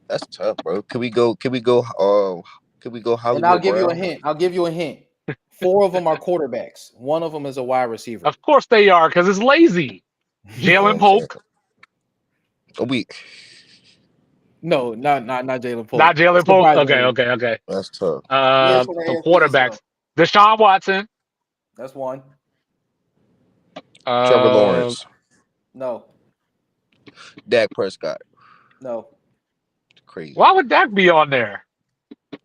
That's tough, bro. Could we go Hollywood And I'll give you a Brown? hint. 4 of them are quarterbacks. 1 of them is a wide receiver. Of course they are, because it's lazy. You know what Jalen I'm Polk, saying? No, not Jalen Polk. not Jalen Polk. Surprisingly. Okay. That's tough. He is from the Some AFC East, quarterbacks. though. Deshaun Watson. That's one. Trevor Lawrence, No. Dak Prescott. No. Crazy. Why would Dak be on there?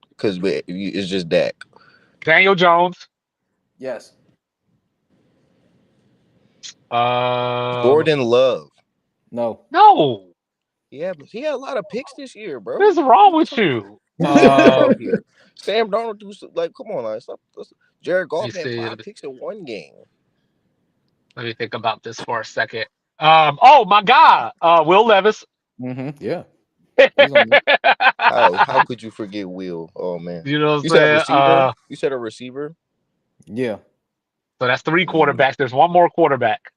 Because it's just Dak. Daniel Jones. Yes. Jordan Love. No. No. Yeah, but he had a lot of picks this year, bro. What is wrong with you? Here. Sam Darnold come on, man. Stop. Jared Goff had see. 5 picks in one game. Let me think about this for a second. Oh my God. Will Levis. Yeah. He's on there. How could you forget Will? Oh man. You know what You I'm said a saying? receiver? You said a receiver? Yeah. So that's 3 quarterbacks. There's one more quarterback.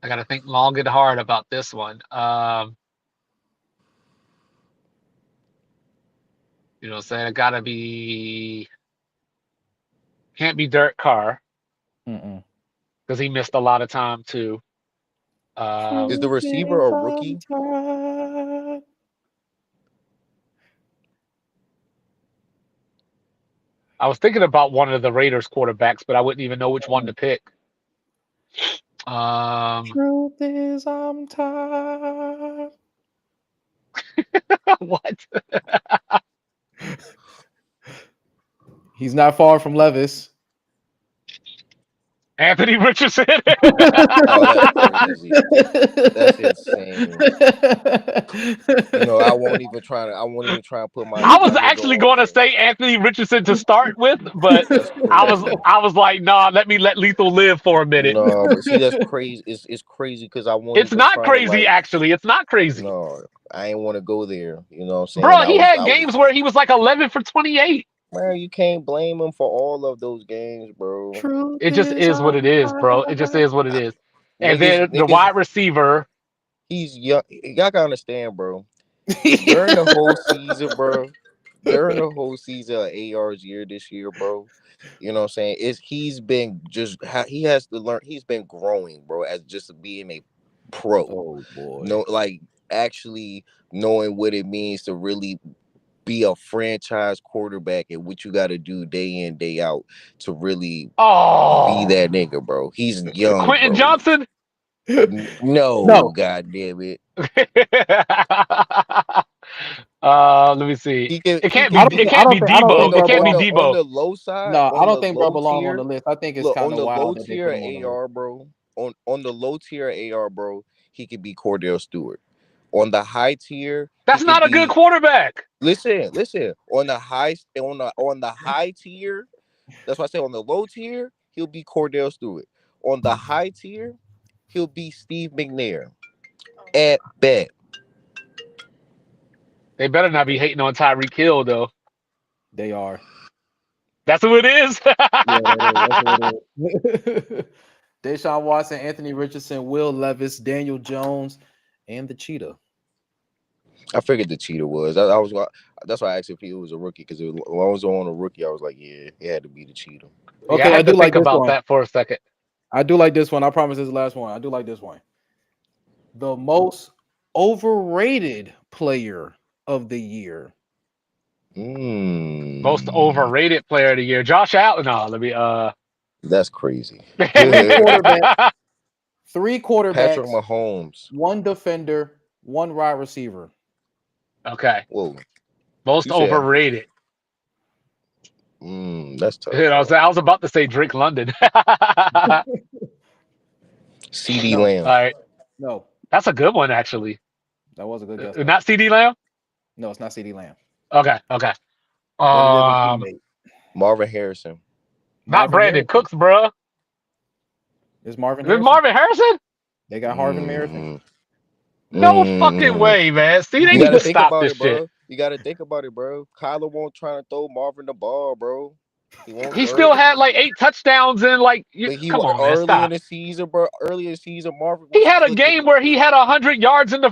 I gotta think long and hard about this one. You know what I'm saying? It gotta be, can't be Derek Carr because he missed a lot of time too. Is the receiver a rookie? I was thinking about one of the Raiders quarterbacks, but I wouldn't even know which one to pick. Truth is, I'm tired. What? He's not far from Levis. Anthony Richardson. Oh, that's crazy. That's insane. You know, I won't even try to put my I was nigga actually on going to there. say Anthony Richardson to start with, but That's crazy. I was like, nah, let Lethal live for a minute. No, but see, that's crazy. It's crazy because I won't It's even not try to crazy, like. actually. It's not crazy. No, I ain't want to go there. You know what I'm saying? Bro, he had games where he was like 11 for 28. Man, you can't blame him for all of those games, bro. Truth It just is is what it is, bro. It just is what it is. And then the Niggas, wide receiver. he's young. Y'all gotta understand, bro. During the whole season, bro. During the whole season of AR's year this year, bro. You know what I'm saying? He has to learn. He's been growing, bro, as just being a pro. Oh boy. No, like actually knowing what it means to really be a franchise quarterback and what you got to do day in, day out to really be that nigga, bro. He's young, Quentin bro. Johnson. No, god damn it. Let me see. It can't be Debo. It can't be on Debo. the low side. No, I on don't the think bro low belongs on tier, the list. I think it's look, kind on of the low wild that they tier put him on the list. AR, bro. On the low tier AR, bro, he could be Cordell Stewart. On the high tier, That's not a good quarterback. Listen. On the high tier, that's why I say on the low tier, he'll be Cordell Stewart. On the high tier, he'll be Steve McNair. At bet. They better not be hating on Tyreek Hill though. They are. That's who it is. Yeah, that is. That's what it is. Deshaun Watson, Anthony Richardson, Will Levis, Daniel Jones, and the Cheetah. I figured the Cheetah was. That's why I asked if he was a rookie, because as long as on a rookie, I was like, yeah, it had to be the Cheetah. Okay, I had to think about that for a second. I do like this one. I promise this is the last one. I do like this one. The most overrated player of the year. Most overrated player of the year. Josh Allen. No, let me That's crazy. Three quarterbacks. Patrick Mahomes. One defender, one wide receiver. Okay. Whoa. Most overrated. That's tough. I was about to say Drake London. CD Lamb. All right. No. That's a good one, actually. That was a good guess. Not CD Lamb? No, it's not CD Lamb. Okay. Marvin Harrison. Not Brandon Cooks, bro. Is Marvin Harrison? Marvin Harrison? They got Harvin Harrison? No fucking way, man. See, they need to stop this shit. Bro. You got to think about it, bro. Kyler won't try to throw Marvin the ball, bro. He still had like 8 touchdowns and like come on, man, stop. In the season, bro. Early in the season, Marvin. He had a game where he had 130 yards in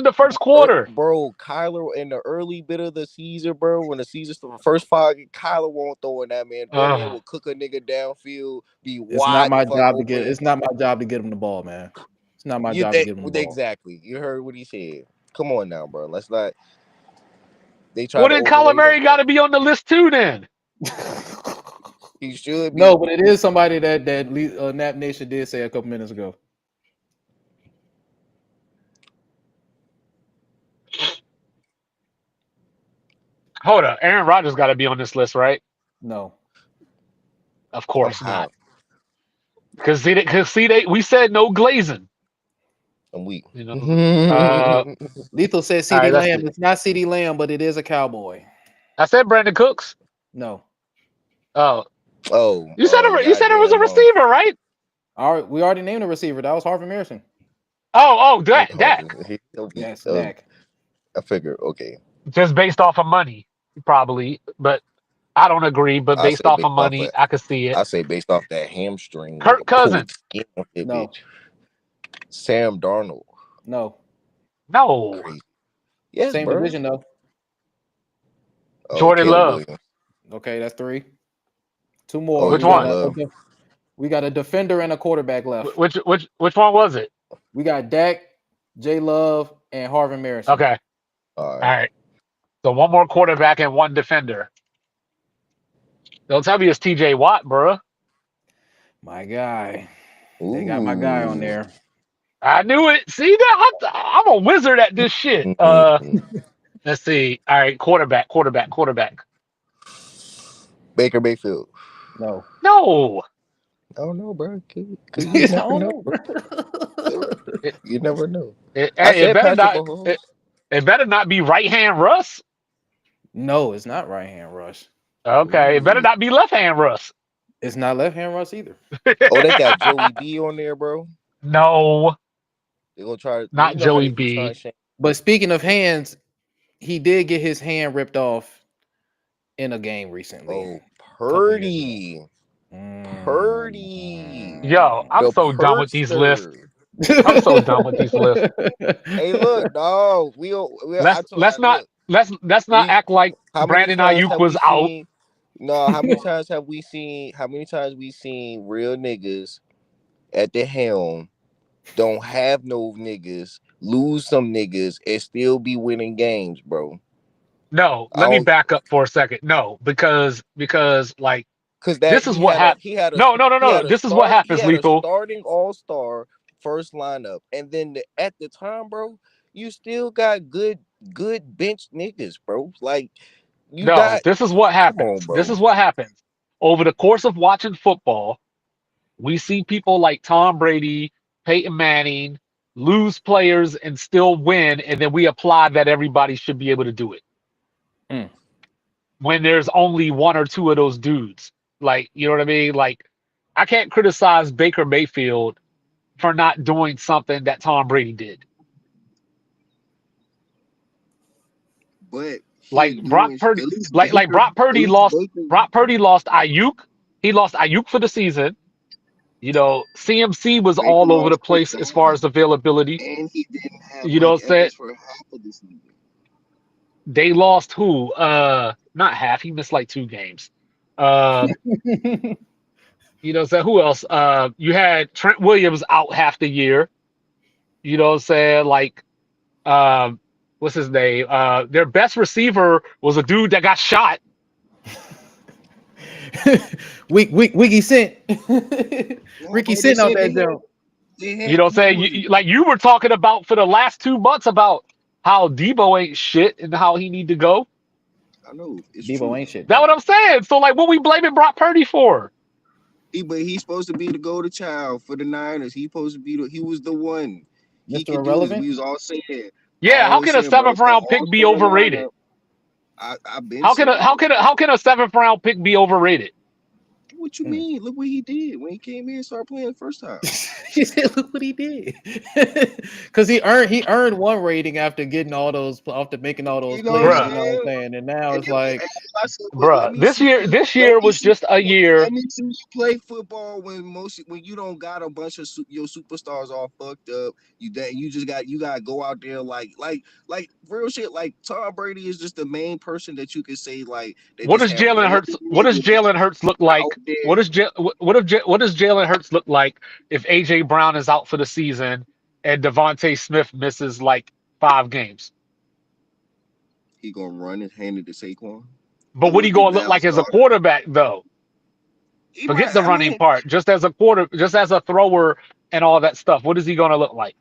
the first quarter. Bro, Kyler in the early bit of the season, bro. When the season's the first 5, Kyler won't throw in that man. That man will cook a nigga downfield. It's not my job to get. It's not my job to get him the ball, man. It's not my job to get him the ball. Exactly. You heard what he said. Come on now, bro. Let's not. They try. Well, then Kyler Murray got to be on the list too, then. He should be. No, but it is somebody that Nap Nation did say a couple minutes ago. Hold up, Aaron Rodgers got to be on this list, right? No, of course not. Because we said no glazing. I'm weak. You know, Lethal said CD Lamb. It's not CD Lamb, but it is a Cowboy. I said Brandon Cooks. No. Oh. You said it was a receiver, right? All right, we already named a receiver. That was Harvin Harrison. Dak. Yes, Dak. I figured. Okay. Just based off of money, probably, but I don't agree. But based off of money, I could see it. I say based off that hamstring. Kirk Cousins. No. Sam Darnold. No. Yes, same division though. Jordan Love. Williams. Okay, that's 3. 2 more. Which one? We got a defender and a quarterback left. Which one was it? We got Dak, J Love, and Harvin Harrison. Okay. All right. So 1 more quarterback and 1 defender. Don't tell me it's TJ Watt, bro. My guy. They got my guy on there. I knew it. See that? I'm a wizard at this shit. Let's see. All right, quarterback. Baker Mayfield. No. I don't know, bro. Could I you never don't know, know. bro. It, You never know. I hey, it said better Patrick not. Mahomes. It better not be right hand Russ. No, it's not right hand Rush. Okay, it better Ooh. not be left hand Russ. It's not left hand Rush either. Oh, they got Joey B on there, bro. No, They gonna try. not You know how Joey they be trying B. to shame. But speaking of hands, he did get his hand ripped off in a game recently. Oh, a couple years ago. Purdy. Yo, I'm The so done with these lists. Purdster. I'm so done with these lists. Hey, look, no, Let's let's not let's not we. act like How many Brandon times Ayuk have we was out. seen? No, how many times have we seen? How many times we seen real niggas at the helm don't have no niggas, lose some niggas, and still be winning games, bro? No, I let me don't, back up for a second. No, because like cause that this is what happened. No, no, no, no. This is what he happens, had a Lethal. starting all-star first lineup, and then at the time, bro, you still got good bench niggas, bro. Like you No, got, this is what come on, happens. This bro. is what happens. Over the course of watching football, we see people like Tom Brady, Peyton Manning lose players and still win, and then we apply that everybody should be able to do it. Mm. When there's only one or two of those dudes. Like, you know what I mean? Like, I can't criticize Baker Mayfield for not doing something that Tom Brady did. But he Like Brock doing Purdy, at least like Baker. Brock At Purdy least lost. Baker. Brock Purdy lost Ayuk. He lost Ayuk for the season. You know, CMC was Baker all over the lost Chris place as far as Godwin, availability. and he didn't have You know Mike what I'm saying? Evans for half of the season. They lost who? Not half. He missed like 2 games. Um, you know what I'm saying? Who else? You had Trent Williams out half the year. You know what I'm saying? Like, um, what's his name? Their best receiver was a dude that got shot. Wiggy sent. No, Ricky bro, they sent out said that jump. they You had know what I'm who saying? was it? Like you were talking about for the last 2 months about how Debo ain't shit and how he need to go. I know it's Debo true. ain't shit That's though. what I'm saying. So like, what we blaming Brock Purdy for? But he's supposed to be the golden child for the Niners. He supposed to be he was the one. He Mr. could do this. Irrelevant. We was all saying, Yeah, how always can a saying, bro, seventh it's the round pick be all-star overrated? lineup. I've been How can saying a how that. can a how can a seventh round pick be overrated? What you mean? Look what he did when he came in and started playing the first time. She said, "Look what he did," because he earned one rating after getting all those after making all those You know what I'm plays. Bruh, You know what I'm saying? saying? And now And it's then like, I said, well, let bruh. me see you. This Let year me was see. just a year. Let me see you play football when you don't got a bunch of your superstars all fucked up. You just got to go out there like real shit. Like Tom Brady is just the main person that you could say like they What just does have Jalen random Hurts? What does niggas Jalen Hurts look out like? there. What does Jalen Hurts look like if AJ Brown is out for the season and Devontae Smith misses like 5 games? He gonna run and hand it to Saquon But and what he look the gonna look Dallas like as a starter. quarterback though? He Forget might. the I running mean, part. Just as a thrower and all that stuff. What is he gonna look like?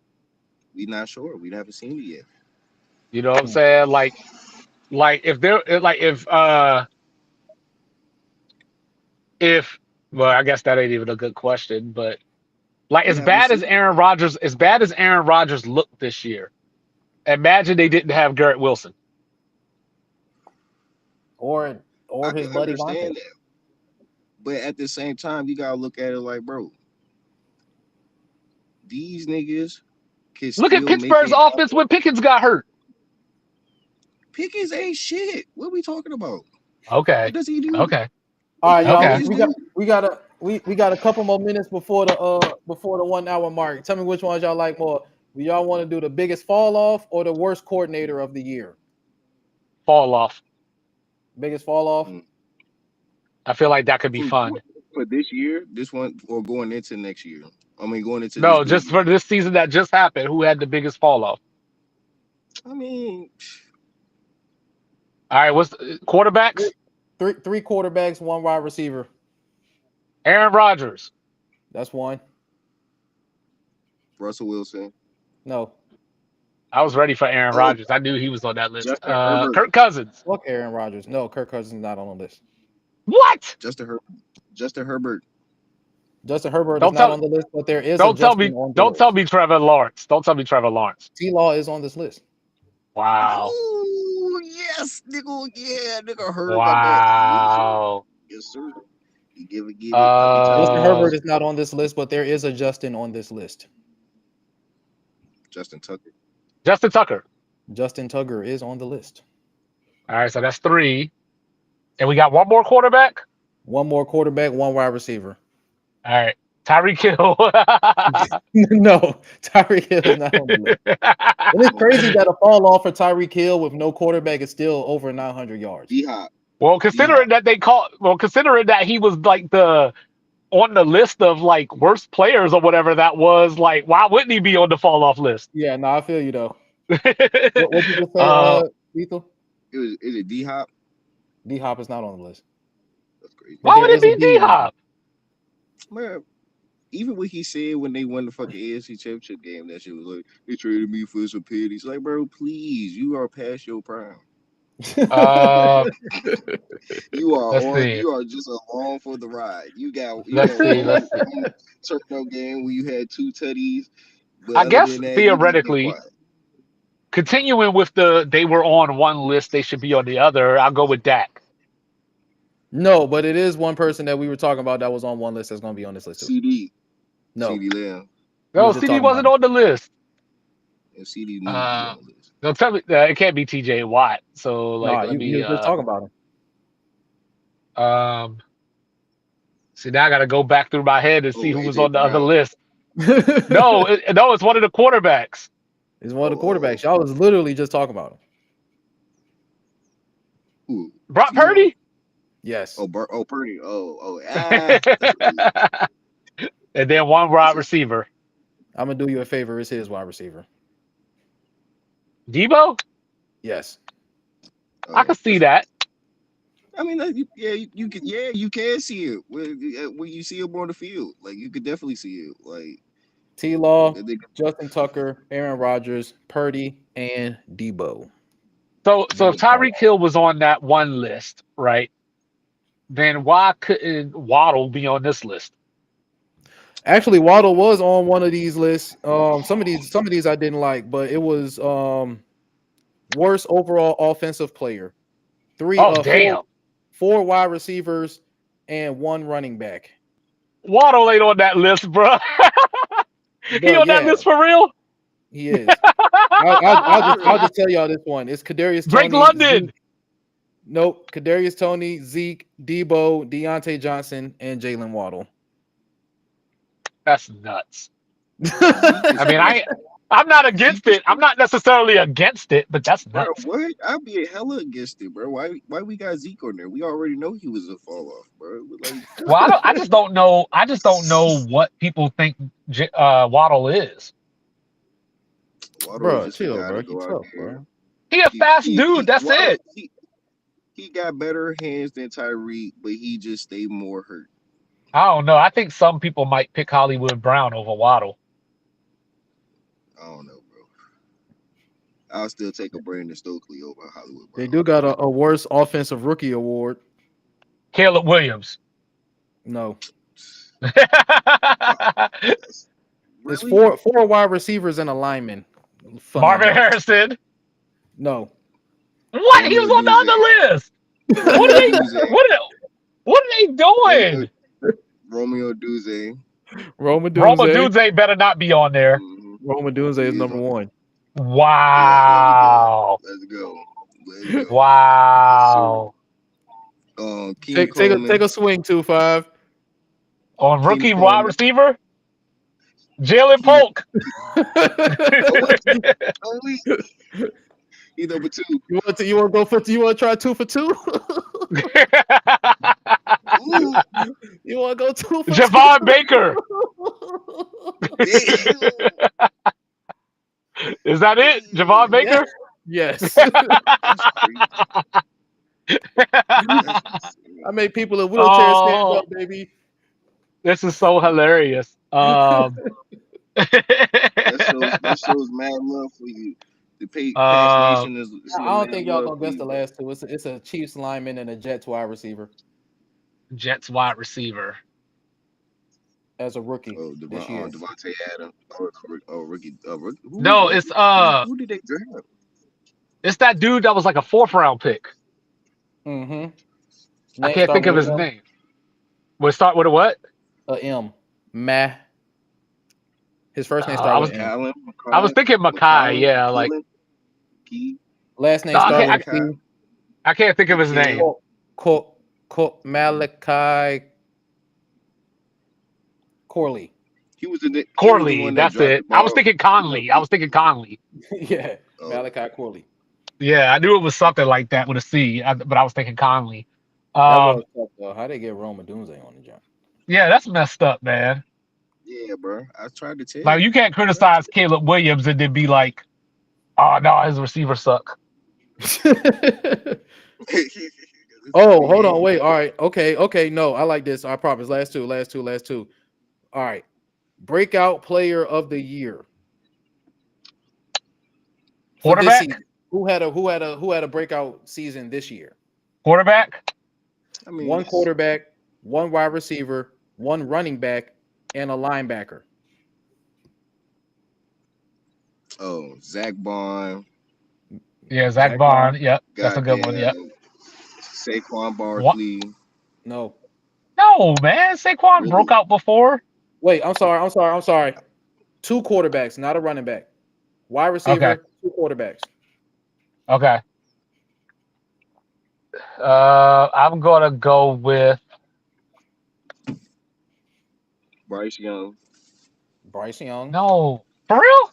we not sure. We haven't seen it yet. You know what I'm saying? Like if they're like if well, I guess that ain't even a good question, but like We haven't seen it. As bad as Aaron Rodgers looked this year, imagine they didn't have Garrett Wilson. or I his can buddy Vontae. understand that, but at the same time, you gotta look at it like, bro, these niggas can Look at still make Pittsburgh's it offense happen. when Pickens got hurt. Pickens ain't shit. What are we talking about? Okay. What does he do? Okay. All right, What y'all. do Okay. niggas do? We got a couple more minutes before the 1 hour mark. Tell me which ones y'all like more. Do y'all want to do the biggest fall off or the worst coordinator of the year? Fall off. Biggest fall off. I feel like that could be For, fun. for this year, this one, or going into next year? I mean, going into this No, new just year. for this season that just happened, who had the biggest fall off? I mean, All right, what's quarterbacks? Three quarterbacks, one wide receiver. Aaron Rodgers. That's one. Russell Wilson, No. I was ready for Aaron oh, Rodgers. I knew he was on that list. Justin Herbert, Kirk Cousins. Fuck Aaron Rodgers. No, Kirk Cousins is not on the list. What? Justin Herbert. Justin Herbert is Don't not tell on the list, but there is a don't tell me Justin on the don't tell list. me Trevor Lawrence. Don't tell me Trevor Lawrence. T-Law is on this list. Wow. Oh yes, nigga. Yeah, nigga heard about that. Wow. Yes, sir. You give it. I be Justin telling you. Herbert is not on this list, but there is a Justin on this list. Justin Tucker. Justin Tucker. Justin Tucker is on the list. All right, so that's 3. And we got one more quarterback. One more quarterback, one wide receiver. All right. Tyreek Hill. No, Tyreek Hill is not on the list. And it's crazy that a fall off for Tyreek Hill with no quarterback is still over 900 yards. D-Hop. Well, considering that he was like on the list of like worst players or whatever that was, like why wouldn't he be on the fall off list? Yeah, no, I feel you though. What you just say, Lethal? Is it D-Hop? D-Hop is not on the list. That's crazy. Why would there it be is a D on D-Hop? Man, even what he said when they won the fucking AFC Championship game, that shit was like, they traded me for some pennies. Like, bro, please, you are past your prime. Uh, You are let's on. see. You are just along for the ride. You got. Let's see. Let's see. Turtle game where you had 2 tutties. But I other guess than that, you just been theoretically, quiet. continuing with they were on one list, they should be on the other. I'll go with Dak. No, but it is one person that we were talking about that was on one list that's going to be on this list too. CD. No, CD Lamb. We were No, just CD talking wasn't about on the list. And CD needs to be on the list. Don't tell me it can't be TJ Watt. So like, Nah, let you me were just talking about see now I got to go back through my head and see Oh, who was AJ on the other Brown. list. him. No, it's one of the quarterbacks. He's one of the quarterbacks. Y'all was literally just talking about him. Who? Brock T.O. Purdy. Yes. Oh, Purdy. That's crazy. And then one wide receiver. I'm gonna do you a favor. It's his wide receiver. Debo? Yes. I can see that. I mean, you can. Yeah, you can see it when you see him on the field. Like you could definitely see it. Like T-Law, they- Justin Tucker, Aaron Rodgers, Purdy, and Debo. So if Tyreek Hill was on that one list, right? Then why couldn't Waddle be on this list? Actually, Waddle was on one of these lists. Some of these I didn't like, but it was worst overall offensive player. Four wide receivers and 1 running back. Waddle ain't on that list, bro. He on that list for real? He is. I'll just tell y'all this one. It's Kadarius Drake Toney. London. Zeke. Nope. Kadarius Toney, Zeke, Debo, Deontay Johnson, and Jalen Waddle. That's nuts. I mean, I'm not against it. I'm not necessarily against it, but that's bro, nuts. what? I'd be hella against it, bro. Why we got Zeke on there? We already know he was a fall off, bro. Like, Well, I just don't know. I just don't know what people think Waddle is. Bro, chill, bro. He tough, bro. He a fast dude. That's Waddle, it. He got better hands than Tyreek, but he just stayed more hurt. I don't know. I think some people might pick Hollywood Brown over Waddle. I don't know, bro. I'll still take a Brandon Stokely over Hollywood Brown. They do got a worst offensive rookie award. Caleb Williams. No. Really? It's four wide receivers and a lineman. Marvin Harrison. No. What? He was on the other list. What are they doing? Romeo Duzé. Roma Dunze better not be on there. Mm-hmm. Roma Dunze is number 1. Wow. Let's go. Wow. Take a swing, 2-5. On rookie wide receiver, Jalen Polk. He's number 2. You want to try 2 for 2? You want to go 2 for Javon 2? Baker. Is that it? Javon Baker? Yes. I made people in wheelchairs stand up, baby. This is so hilarious. That shows mad love for you. The Pass Nation is. I don't think y'all gonna guess the last 2. It's a Chiefs lineman and a Jets wide receiver. Jets wide receiver. as a rookie Oh, this year. Devontae Adams. Rookie. No, it's Who did they draft? it's that dude that was like a 4th-round pick. Mm-hmm. I can't think of his name. We'll start with a what? A M. Mah. His first name I started was with M. Allen. I was thinking Makai, yeah, like Key. Last name No, started with okay. C. I can't think of his name. Malachi Corley. He was the Corley, one that that's dropped it. the ball. I was thinking Conley. Yeah, Oh. Malachi Corley. Yeah, I knew it was something like that with a C, but I was thinking Conley. That was tough though. How they get Roma Dunze on the jump? Yeah, that's messed up, man. Yeah, bro. I tried to tell Like you can't criticize Caleb Williams and then be like, "Oh no, his receivers suck." Oh, hold on, wait. All right, okay. No, I like this. I promise. Last two. All right, breakout player of the year. For this Quarterback? season. Who had a breakout season this year? Quarterback? I mean, One quarterback, one wide receiver, one running back, and a linebacker. Oh, Zach Bond. Yeah, Zach Bond. Yep, that's a good one. Yep. goddamn Saquon Barkley. No. No, man. Saquon Really? broke out before. Wait, I'm sorry. Two quarterbacks, not a running back. Wide receiver, Okay. two quarterbacks. Okay. I'm gonna go with Bryce Young. Bryce Young. no. For real?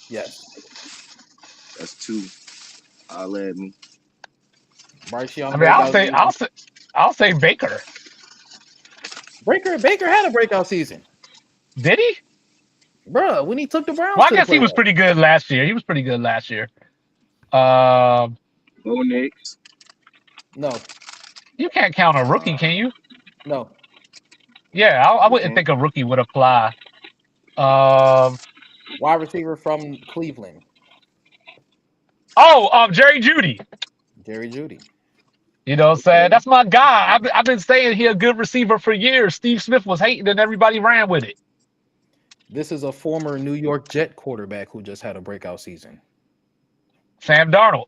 Yes. That's two. I'll let me. Bryce Young. I mean, breakout season. I'll say Baker. Baker had a breakout season. Did he? Bruh, when he took the Browns. Well, I to guess the he was playoffs. pretty good last year. Bo Nix. No. You can't count a rookie, can you? No. Yeah, I wouldn't think a rookie would apply. Wide receiver from Cleveland. Jerry Jeudy. Jerry Jeudy. You know what I'm saying? That's my guy. I've been saying he a good receiver for years. Steve Smith was hating and everybody ran with it. This is a former New York Jet quarterback who just had a breakout season. Sam Darnold.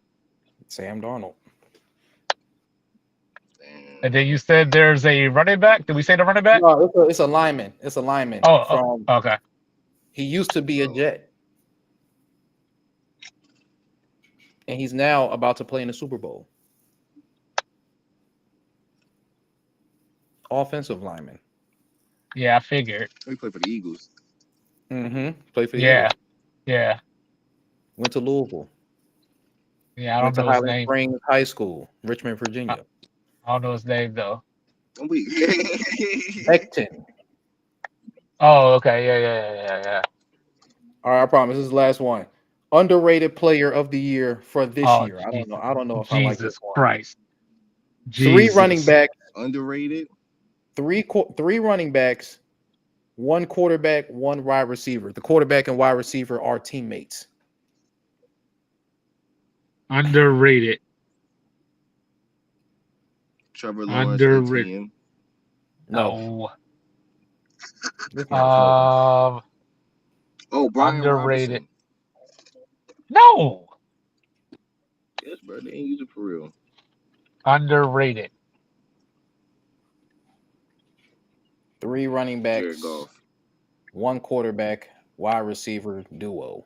Sam Darnold. And then you said there's a running back. Did we say the running back? No, it's a lineman. It's a lineman. Okay. He used to be a Jet. And he's now about to play in the Super Bowl. Offensive lineman. Yeah, I figured. He played for the Eagles. Mm-hmm. Played for the Yeah. Eagles. Yeah. Went to Louisville. Yeah, I Went don't to know his Highland name. Springs High School, Richmond, Virginia. I don't know his name though. I'm weak. Becton. Oh, okay. Yeah. All right, I promise. This is the last one. Underrated player of the year for this year. I don't know if I like this Jesus one. Christ. Three running backs. Underrated. Three running backs, one quarterback, one wide receiver. The quarterback and wide receiver are teammates. Underrated. Trevor Lawrence. Underrated. ATM. No. This motherfucker. Oh, Brian Underrated. Robinson. No. Yes, bro. They ain't use it for real. Underrated. Three running backs, Jared Goff. one quarterback, wide receiver duo.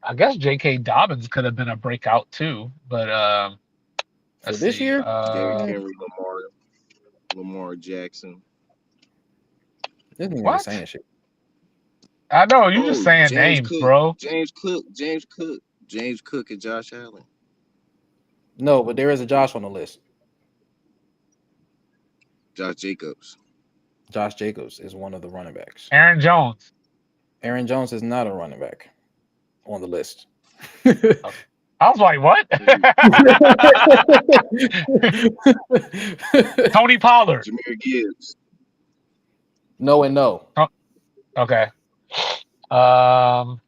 I guess J.K. Dobbins could have been a breakout too, but For let's this see. year? Derrick Henry, Lamar Jackson. This nigga What? ain't saying shit. I know you just saying James names, Cook. bro. James Cook and Josh Allen. No, but there is a Josh on the list. Josh Jacobs. Josh Jacobs is one of the running backs. Aaron Jones. Aaron Jones is not a running back on the list. I was like, what? Tony Pollard. Jahmyr Gibbs. No and no. Okay. Oh,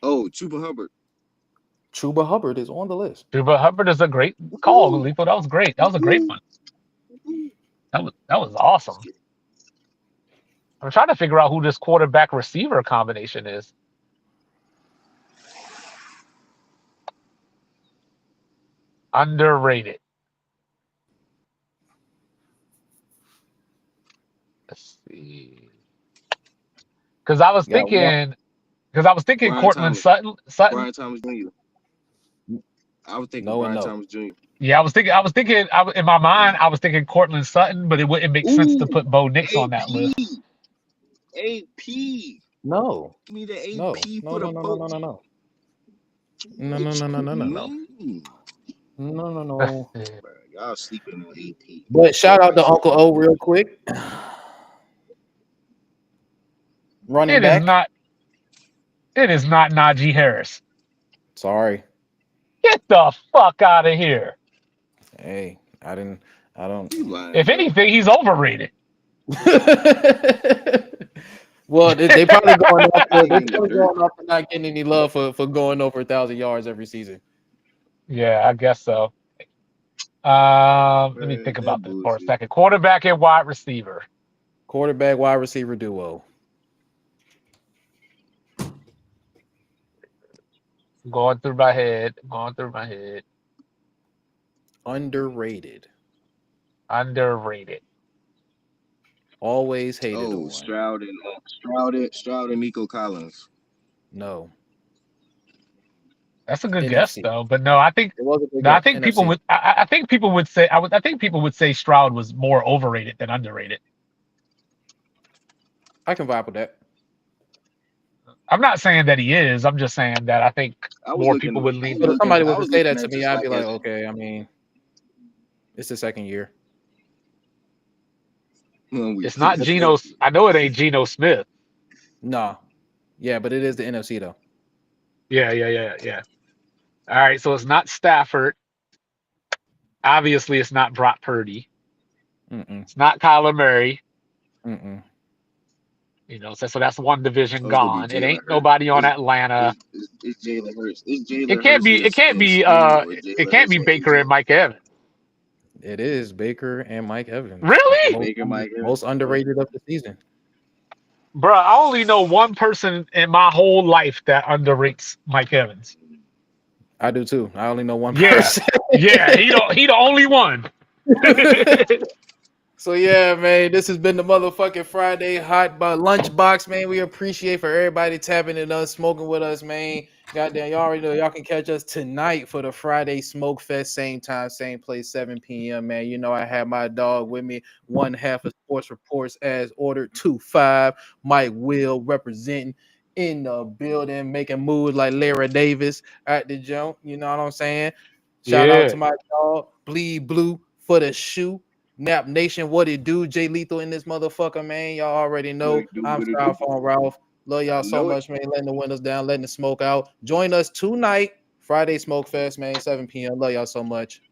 Chuba Hubbard. Chuba Hubbard is on the list. Chuba Hubbard is a great call, Lethal. That was great. That was a great one. That was awesome. I'm trying to figure out who this quarterback receiver combination is. Underrated. Let's see. Because I was Got one. thinking Brian Cortland Thomas. Sutton. Brian Thomas Jr. I was thinking No and Brian no. Thomas Jr. Yeah, I was thinking in my mind, I was thinking Cortland Sutton, but it wouldn't make sense to Ooh, put Bo Nix on that AP. list. AP. No. Give me the AP No. for the boat. No. No. Y'all sleeping on AP. But shout out to Uncle O real quick. Running It is back. not Najee Harris. Sorry. Get the fuck out of here. Hey, I don't. You lying, If bro. anything, he's overrated. Well, they probably going after, They in the dirt. not getting any love for going over 1,000 yards every season. Yeah, I guess so. Let me Man, think that about this for a bullshit. second. Quarterback and wide receiver. Quarterback wide receiver duo. Going through my head. Underrated. Underrated. Always hated Oh, on. Stroud and Nico Collins. No. That's a good NFC. guess, though. But no, I think It was a big no, I guess. think people NFC. would. I think people would say. I think people would say Stroud was more overrated than underrated. I can vibe with that. I'm not saying that he is. I'm just saying that I think I was more looking. people would I lean. But if somebody was I to was say that looking to at me, just I'd be like, as- okay. I mean, it's the second year. It's not Geno. I know it ain't Geno Smith. Nah. Yeah, but it is the NFC though. Yeah. All right, so it's not Stafford. Obviously, it's not Brock Purdy. Mm-mm. It's not Kyler Murray. Mm-mm. You know, so that's one division So it's gonna be gone. It Jalen ain't Hurts. nobody on Atlanta. It's Jalen Hurts. It's Jalen It can't Hurts be. and- It can't and be. Skinner or It Jalen can't Hurts be and Baker AJ. and Mike Evans. It is Baker and Mike Evans. Really, Baker, Mike Evans. Most underrated of the season. bro? I only know one person in my whole life that underrates Mike Evans. I do too. I only know one Yeah. person. Yeah, he the only one. So yeah, man, this has been the motherfucking Friday hot lunchbox, man. We appreciate for everybody tapping in us, smoking with us, man. Goddamn, y'all already know y'all can catch us tonight for the Friday Smoke Fest, same time, same place, 7 p.m. Man, you know I have my dog with me, one half of Sports Reports as ordered, 2-5, Mike Will representing in the building, making moves like Larry Davis at the jump. You know what I'm saying? Shout out to my dog, Bleed Blue for the shoe. Nap Nation, what it do? Jay Lethal in this motherfucker, man. Y'all already know. I'm Styrofoam Ralph. Love y'all so much, man. Letting the windows down, letting the smoke out. Join us tonight, Friday Smoke Fest, man, 7 p.m. Love y'all so much.